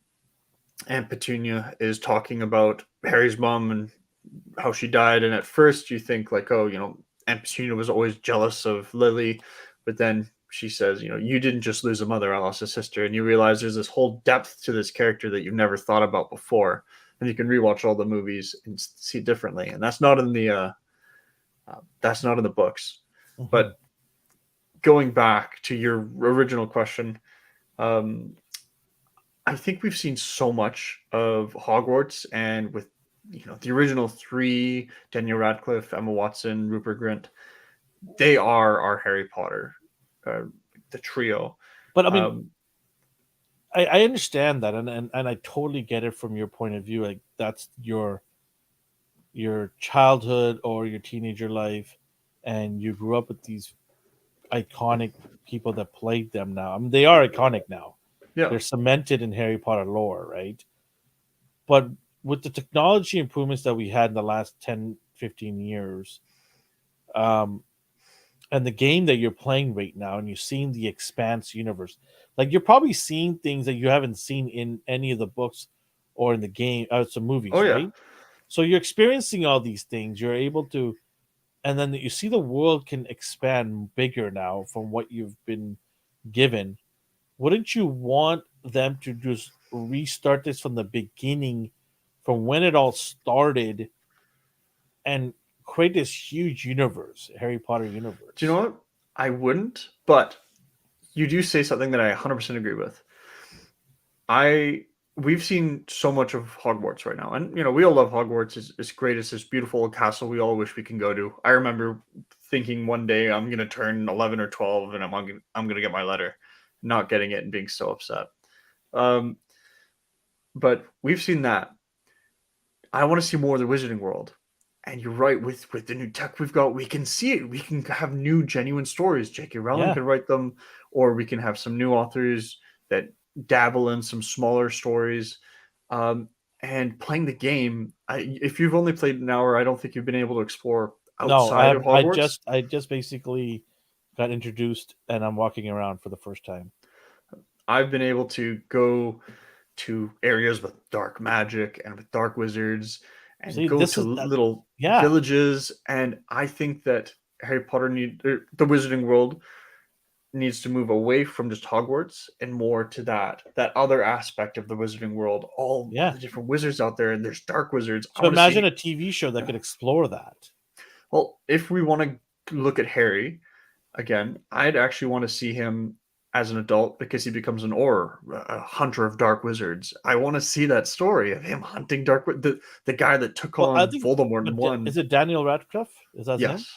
Aunt Petunia is talking about Harry's mom and how she died. And at first you think like, oh, Aunt Petunia was always jealous of Lily, but then she says, you didn't just lose a mother, I lost a sister. And you realize there's this whole depth to this character that you've never thought about before. And you can rewatch all the movies and see it differently. And that's not in the books. Mhm. But going back to your original question, um, I think we've seen so much of Hogwarts, and with the original three, Daniel Radcliffe, Emma Watson, Rupert Grint, they are our Harry Potter, uh, the trio. But I mean, Um, I understand that, and I totally get it from your point of view. Like that's your childhood or your teenager life, and you grew up with these iconic people that played them now. I mean, they are iconic now. Yeah. They're cemented in Harry Potter lore, right? But with the technology improvements that we had in the last 10, 15 years, um, and the game that you're playing right now, and you're seeing the Expanse universe, like you're probably seeing things that you haven't seen in any of the books or in the game, some movies, Oh yeah. right? So you're experiencing all these things. You're able to, and then you see the world can expand bigger now from what you've been given. Wouldn't you want them to just restart this from the beginning, from when it all started, and create this huge universe, Harry Potter universe? Do you know what? I wouldn't, but you do say something that I 100% agree with. We've seen so much of Hogwarts right now, and we all love Hogwarts. It's great. It's this beautiful castle we all wish we can go to. I remember thinking one day I'm gonna turn 11 or 12, and I'm gonna get my letter, not getting it and being so upset. Um, but we've seen that. I want to see more of the Wizarding World. And you're right, with the new tech we've got, we can see it. We can have new, genuine stories. J.K. Rowling Yeah. could write them, or we can have some new authors that dabble in some smaller stories. And playing the game, if you've only played an hour, I don't think you've been able to explore No, outside of Hogwarts. I just basically got introduced, and I'm walking around for the first time. I've been able to go to areas with dark magic and with dark wizards and See, go this to is little yeah, villages. And I think that the Wizarding World needs to move away from just Hogwarts and more to that other aspect of the Wizarding World. All yeah. the different wizards out there, and there's dark wizards. I So want to imagine see. a TV show that could explore that. Well, if we want to look at Harry again, I'd actually want to see him as an adult because he becomes an Auror, a hunter of dark wizards. I want to see that story of him hunting the guy that took Well, I on think, Voldemort and won. is it Daniel Radcliffe? Is that his name? Yes,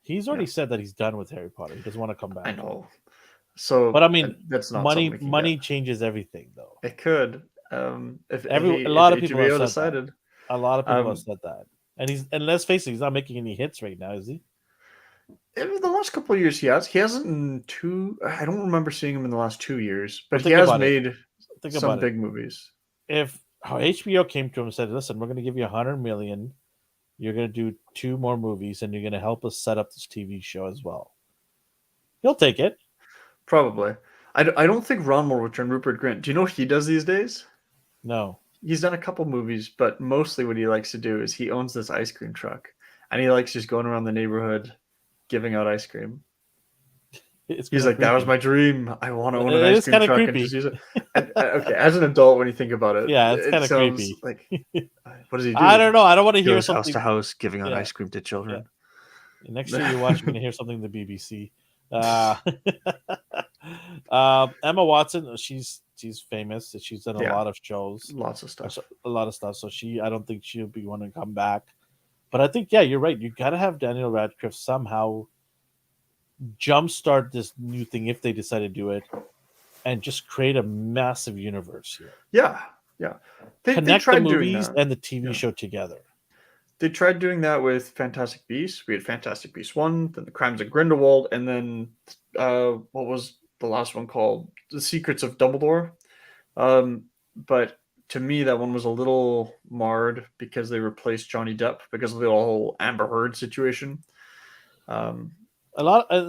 He's already yeah, said that he's done with Harry Potter. He doesn't want to come I back. know. But So I mean, that's not something we can get. money changes everything, though. It could. A If lot of people have HBO said that. decided, A lot of people have um, said that. And let's face it, he's not making any hits right now, is he? in the last couple of years, he hasn't in two. I don't remember seeing him in the last 2 years, Well, but he think has about it. made Think some about it. big movies. If HBO came to him and said, "Listen, we're going to give you 100 million. You're going to do 2 more movies, and you're going to help us set up this TV show as well," he'll take it. Probably. I don't think Ron will return Rupert Grint. Do you know what he does these days? No, He's done a couple movies, but mostly what he likes to do is he owns this ice cream truck, and he likes just going around the neighborhood giving out ice cream. it's He's kinda like, that was creepy. my dream. I want to own It an ice is cream kinda truck and creepy. just use it. And, okay, as an adult, when you think about it, Yeah, it's it kinda sounds creepy. like, what does he do? I don't know. I don't want to hear Goes house to something. house giving out Yeah, ice cream to yeah. children. Next show you watch, you're going to hear something in the BBC. Emma Watson, she's famous. She's done a Yeah, lot of shows, lots of stuff. a lot of stuff. So I don't think she'll be wanting to come back. But I think, yeah, you're right. You got to have Daniel Radcliffe somehow jumpstart this new thing if they decide to do it, and just create a massive universe here. Yeah, yeah. They Connect the tried doing movies that. and the TV Yeah. show together. They tried doing that with Fantastic Beasts. We had Fantastic Beasts 1, then The Crimes of Grindelwald, and then what was the last one called? The Secrets of Dumbledore. But to me, that one was a little marred because they replaced Johnny Depp because of the whole Amber Heard situation. And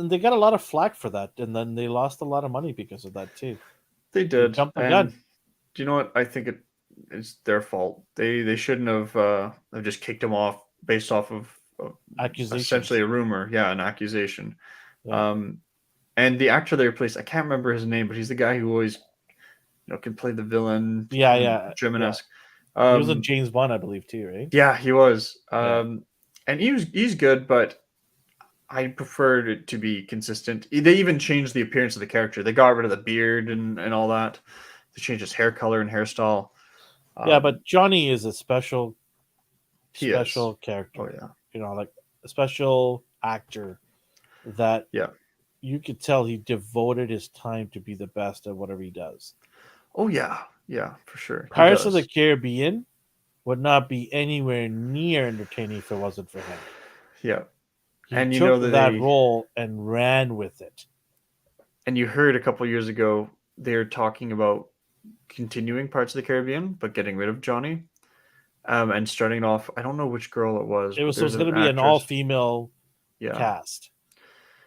they got a lot of flack for that, and then they lost a lot of money because of that too. They did. jumped the And gun. do you know what? I think it's their fault. They shouldn't have just kicked him off based off of Accusations. essentially a rumor. Yeah, an accusation. Yeah. And the actor they replaced, I can't remember his name, but he's the guy who always can play the villain. Yeah. Germanesque. He was in James Bond, I believe, too, right? Yeah, he was. Yeah. And he's good, but I preferred it to be consistent. They even changed the appearance of the character. They got rid of the beard and all that. They changed his hair color and hairstyle. Yeah, but Johnny is a special He is. character. Oh yeah. Like a special actor that you could tell he devoted his time to be the best at whatever he does. Oh yeah, for sure. Pirates of the Caribbean would not be anywhere near entertaining if it wasn't for him. Yeah, He And you took know that that role and ran with it. and you heard a couple years ago they're talking about continuing Parts of the Caribbean, but getting rid of Johnny. And starting off, I don't know which girl it was, It but was so there's it's going an to be an actress. all-female Yeah. cast.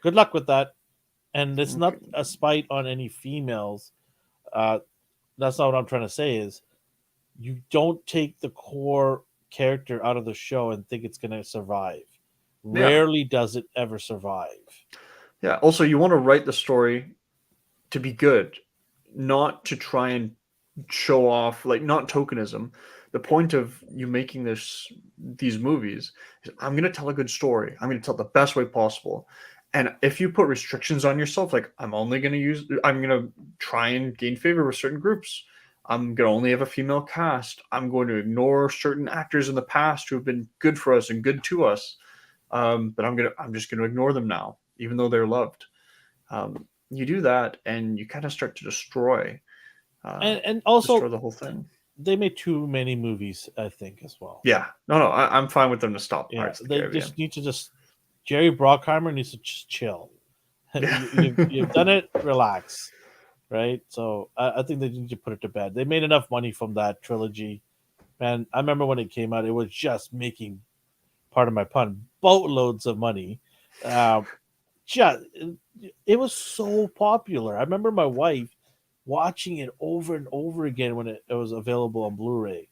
Good luck with that. And it's not Okay. a spite on any females. That's not what I'm trying to say. Is you don't take the core character out of the show and think it's going to survive. Yeah. Rarely does it ever survive. Yeah. Also, you want to write the story to be good, not to try and show off, like not tokenism. The point of you making these movies is I'm going to tell a good story. I'm going to tell it the best way possible. And if you put restrictions on yourself, like I'm going to try and gain favor with certain groups. I'm going to only have a female cast. I'm going to ignore certain actors in the past who have been good for us and good to us. But I'm just going to ignore them now, even though they're loved. You do that, and you kind of start to destroy And also, the whole thing. they made too many movies, I think, as well. Yeah, no, I'm fine with them to stop Yeah, Pirates of the they Caribbean. just need to Jerry Bruckheimer needs to just chill. You've done it. Relax, right? So I think they need to put it to bed. They made enough money from that trilogy, and I remember when it came out, it was just making, pardon my pun, boatloads of money. Just it was so popular. I remember my wife watching it over and over again when it was available on Blu-ray.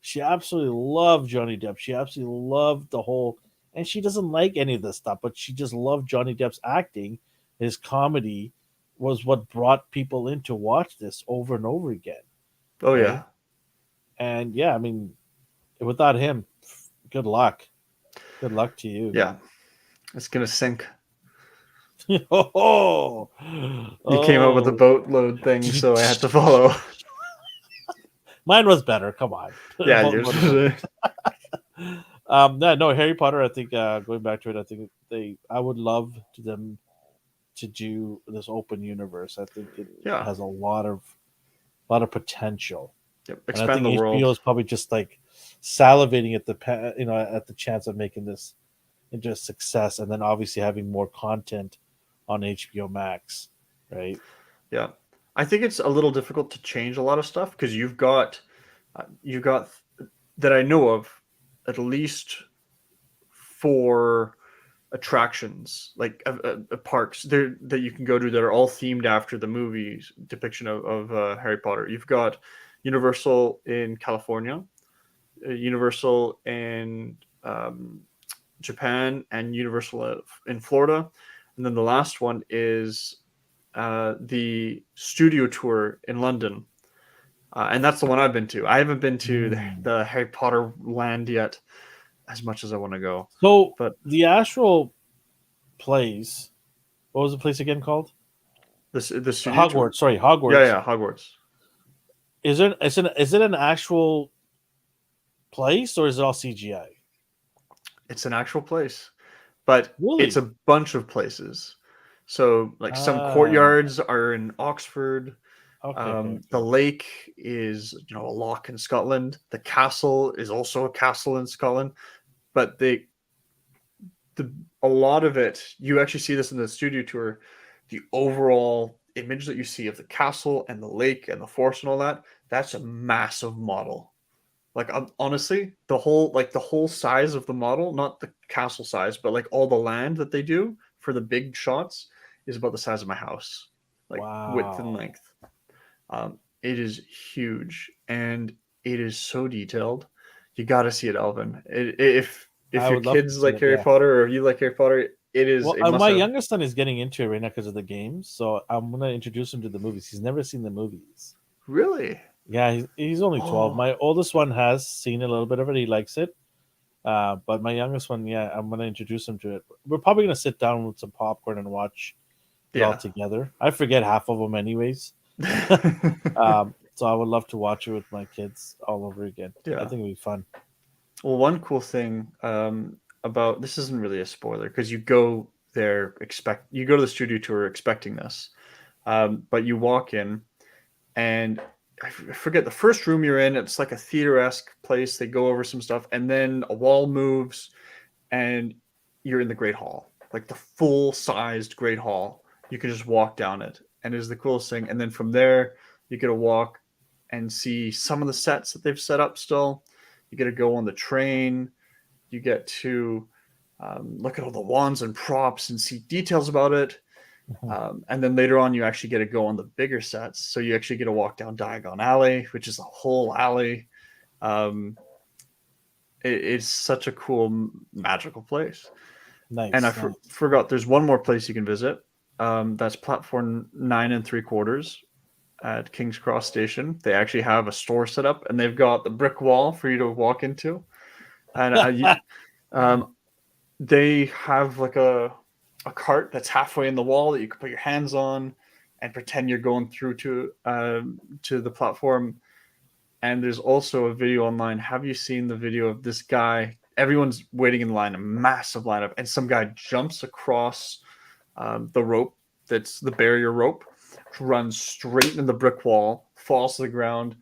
She absolutely loved Johnny Depp. She absolutely loved the whole, and she doesn't like any of this stuff, but she just loved Johnny Depp's acting. His comedy was what brought people in to watch this over and over again. Oh Right? yeah, And yeah, I mean, without him, good luck. Good luck to you. yeah, it's gonna sink. Oh, You came up with the boatload thing, so I had to follow. Mine was better. Come on. Yeah, yours. No, Harry Potter. I think going back to it, I think I would love to them to do this open universe. I think it Yeah. has a lot of potential. Yep. And I Expand think the HBO world. is probably just like salivating at at the chance of making this into a success, and then obviously having more content on HBO Max, right? Yeah, I think it's a little difficult to change a lot of stuff because you've got that I know of at least 4 attractions like parks there that you can go to that are all themed after the movie's depiction of Harry Potter. You've got Universal in California, Universal in Japan, and Universal in Florida, and then the last one is the studio tour in London. And that's the one I've been to. I haven't been to the Harry Potter land yet, as much as I want to go. So But the actual place, what was the place again called? the studio Hogwarts. tour? Sorry, Hogwarts. Yeah, Hogwarts. Is it an actual place or is it all CGI? It's an actual place, but Really? it's a bunch of places. So, like some courtyards are in Oxford. Okay. The lake is, a loch in Scotland. The castle is also a castle in Scotland. But a lot of it, you actually see this in the studio tour. The overall image that you see of the castle and the lake and the forest and all that, that's a massive model. Like honestly, the whole size of the model, not the castle size, but like all the land that they do for the big shots is about the size of my house, like width and Wow. length. It is huge and it is so detailed. You got to see it, Alvin. If I your would love to kids see like it, Harry yeah. Potter or you like Harry Potter, it is Well, a must my have. youngest son is getting into it right now because of the games, so I'm gonna introduce him to the movies. He's never seen the movies. Really? Yeah, he's only 12. Oh, My oldest one has seen a little bit of it. He likes it. But my youngest one, yeah, I'm gonna introduce him to it. We're probably gonna sit down with some popcorn and watch it all yeah. together. I forget half of them anyways. So I would love to watch it with my kids all over again. I Yeah. think it'd be fun. Well, one cool thing about this isn't really a spoiler because you go there you go to the studio tour expecting this, but you walk in and I forget the first room you're in. It's like a theater-esque place. They go over some stuff, and then a wall moves, and you're in the Great Hall, like the full-sized Great Hall. You can just walk down it, and it is the coolest thing. And then from there, you get to walk and see some of the sets that they've set up still. You get to go on the train. You get to look at all the wands and props and see details about it. And then later on, you actually get to go on the bigger sets. So you actually get to walk down Diagon Alley, which is a whole alley. It's such a cool, magical place. Nice. And I nice. forgot, there's one more place you can visit. That's platform 9 3/4 at King's Cross Station. They actually have a store set up, and they've got the brick wall for you to walk into. And they have like a cart that's halfway in the wall that you can put your hands on and pretend you're going through to the platform. And there's also a video online. Have you seen the video of this guy? Everyone's waiting in line, a massive lineup, and some guy jumps across the rope that's the barrier rope, runs straight into the brick wall, falls to the ground,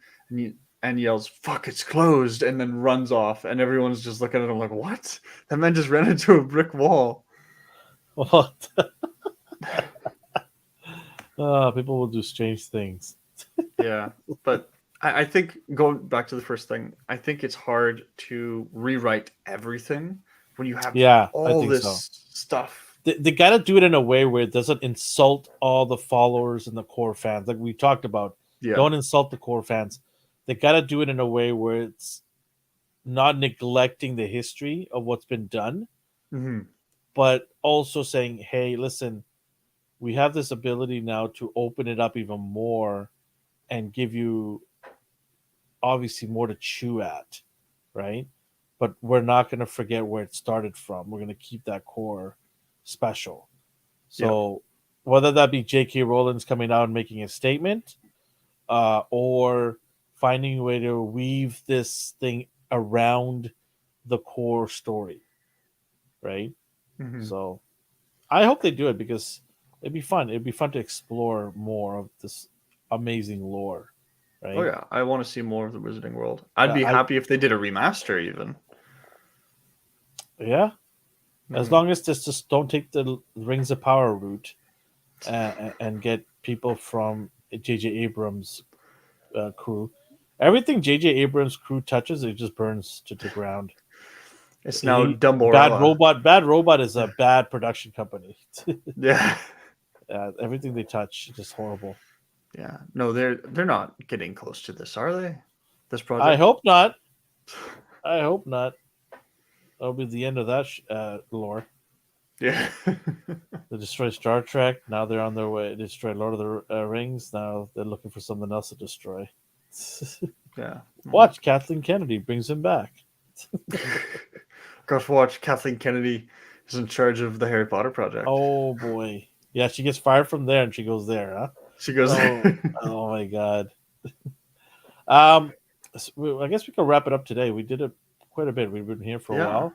and yells, "Fuck, it's closed," and then runs off. And everyone's just looking at him like, what? That man just ran into a brick wall. What? People will do strange things. Yeah, but I think, going back to the first thing, I think it's hard to rewrite everything when you have all this stuff. They got to do it in a way where it doesn't insult all the followers and the core fans. Like we talked about, don't insult the core fans. They got to do it in a way where it's not neglecting the history of what's been done, but also saying, hey, listen, we have this ability now to open it up even more and give you obviously more to chew at, right? But we're not going to forget where it started from. We're going to keep that core special. So whether that be J.K. Rowling's coming out and making a statement, or finding a way to weave this thing around the core story, right? So I hope they do it, because it'd be fun. It'd be fun to explore more of this amazing lore, right? Oh yeah, I want to see more of the Wizarding World. I'd be happy if they did a remaster even. Yeah. As long as this just don't take the Rings of Power route and get people from J.J. Abrams' crew. Everything J.J. Abrams' crew touches, it just burns to the ground. It's now Dumborella. Bad Robot is a bad production company. Yeah. Everything they touch is just horrible. Yeah. No, they're not getting close to this, are they? This project? I hope not. I hope not. That'll be the end of that lore. Yeah. They destroyed Star Trek. Now they're on their way to destroy Lord of the Rings. Now they're looking for something else to destroy. Yeah. Watch, Kathleen Kennedy brings him back. Got to watch. Kathleen Kennedy is in charge of the Harry Potter project. Oh boy. Yeah, she gets fired from there and she goes there, huh? She goes there. Oh my god. I guess we can wrap it up today. We did it quite a bit. We've been here for a while.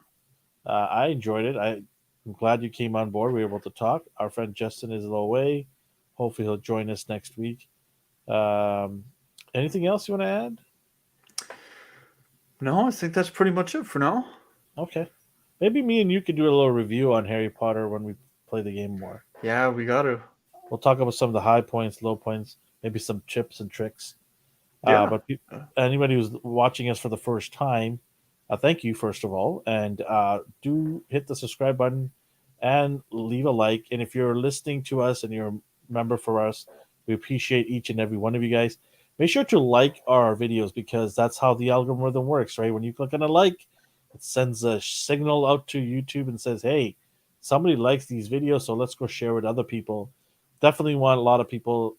I enjoyed it. I'm glad you came on board. We were able to talk. Our friend Justin is away. Hopefully he'll join us next week. Anything else you want to add? No, I think that's pretty much it for now. Okay. Maybe me and you could do a little review on Harry Potter when we play the game more. Yeah, we got to. We'll talk about some of the high points, low points, maybe some tips and tricks. But anybody who's watching us for the first time, thank you, first of all. And do hit the subscribe button and leave a like. And if you're listening to us and you're a member for us, we appreciate each and every one of you guys. Make sure to like our videos, because that's how the algorithm works, right? When you click on a like, it sends a signal out to YouTube and says, hey, somebody likes these videos, so let's go share with other people. Definitely want a lot of people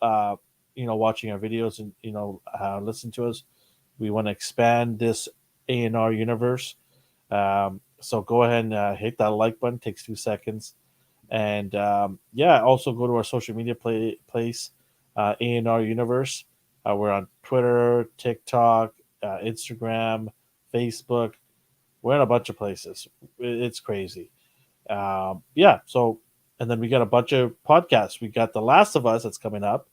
watching our videos and listen to us. We want to expand this A&R universe. So go ahead and hit that like button. It takes 2 seconds. And also go to our social media place, A&R Universe. We're on Twitter, TikTok, Instagram, Facebook. We're in a bunch of places. It's crazy. And then we got a bunch of podcasts. We got The Last of Us that's coming up.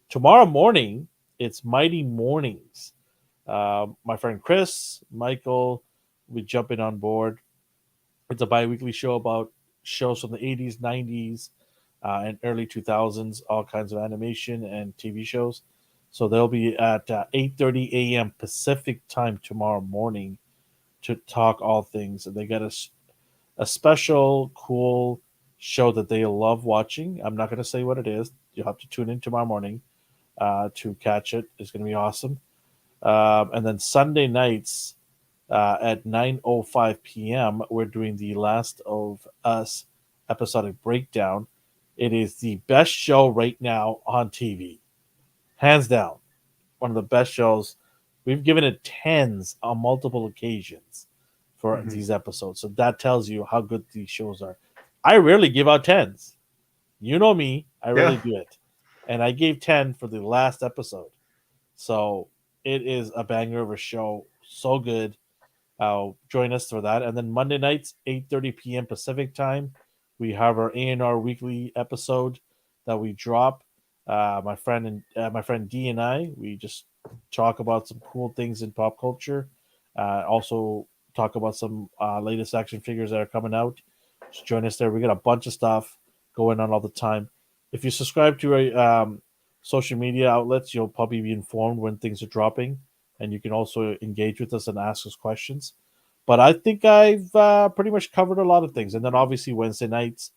Tomorrow morning, it's Mighty Mornings. My friend Chris, Michael, we jumping on board. It's a bi-weekly show about shows from the 80s, 90s, and early 2000s, all kinds of animation and TV shows. So they'll be at 8:30 a.m. Pacific time tomorrow morning to talk all things. And they got a special, cool show that they love watching. I'm not going to say what it is. You'll have to tune in tomorrow morning to catch it. It's going to be awesome. And then Sunday nights at 9:05 p.m., we're doing the Last of Us episodic breakdown. It is the best show right now on TV, hands down. One of the best shows. We've given it tens on multiple occasions for Mhm. these episodes. So that tells you how good these shows are. I rarely give out tens. You know me, I rarely Yeah. do it. And I gave 10 for the last episode. So it is a banger of a show. So good. Join us for that. And then Monday nights, 8:30 p.m. Pacific time, we have our A&R weekly episode that we drop. My friend D and I, we just talk about some cool things in pop culture. Also talk about some latest action figures that are coming out. Just join us there. We got a bunch of stuff going on all the time. If you subscribe to our social media outlets, you'll probably be informed when things are dropping, and you can also engage with us and ask us questions. But I think I've pretty much covered a lot of things. And then obviously Wednesday nights,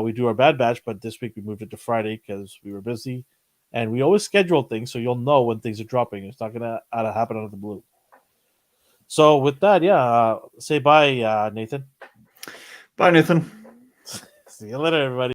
we do our Bad Batch, but this week we moved it to Friday because we were busy. And we always schedule things so you'll know when things are dropping. It's not going to happen out of the blue. So with that, yeah, say bye, Nathan. Bye, Nathan. See you later, everybody.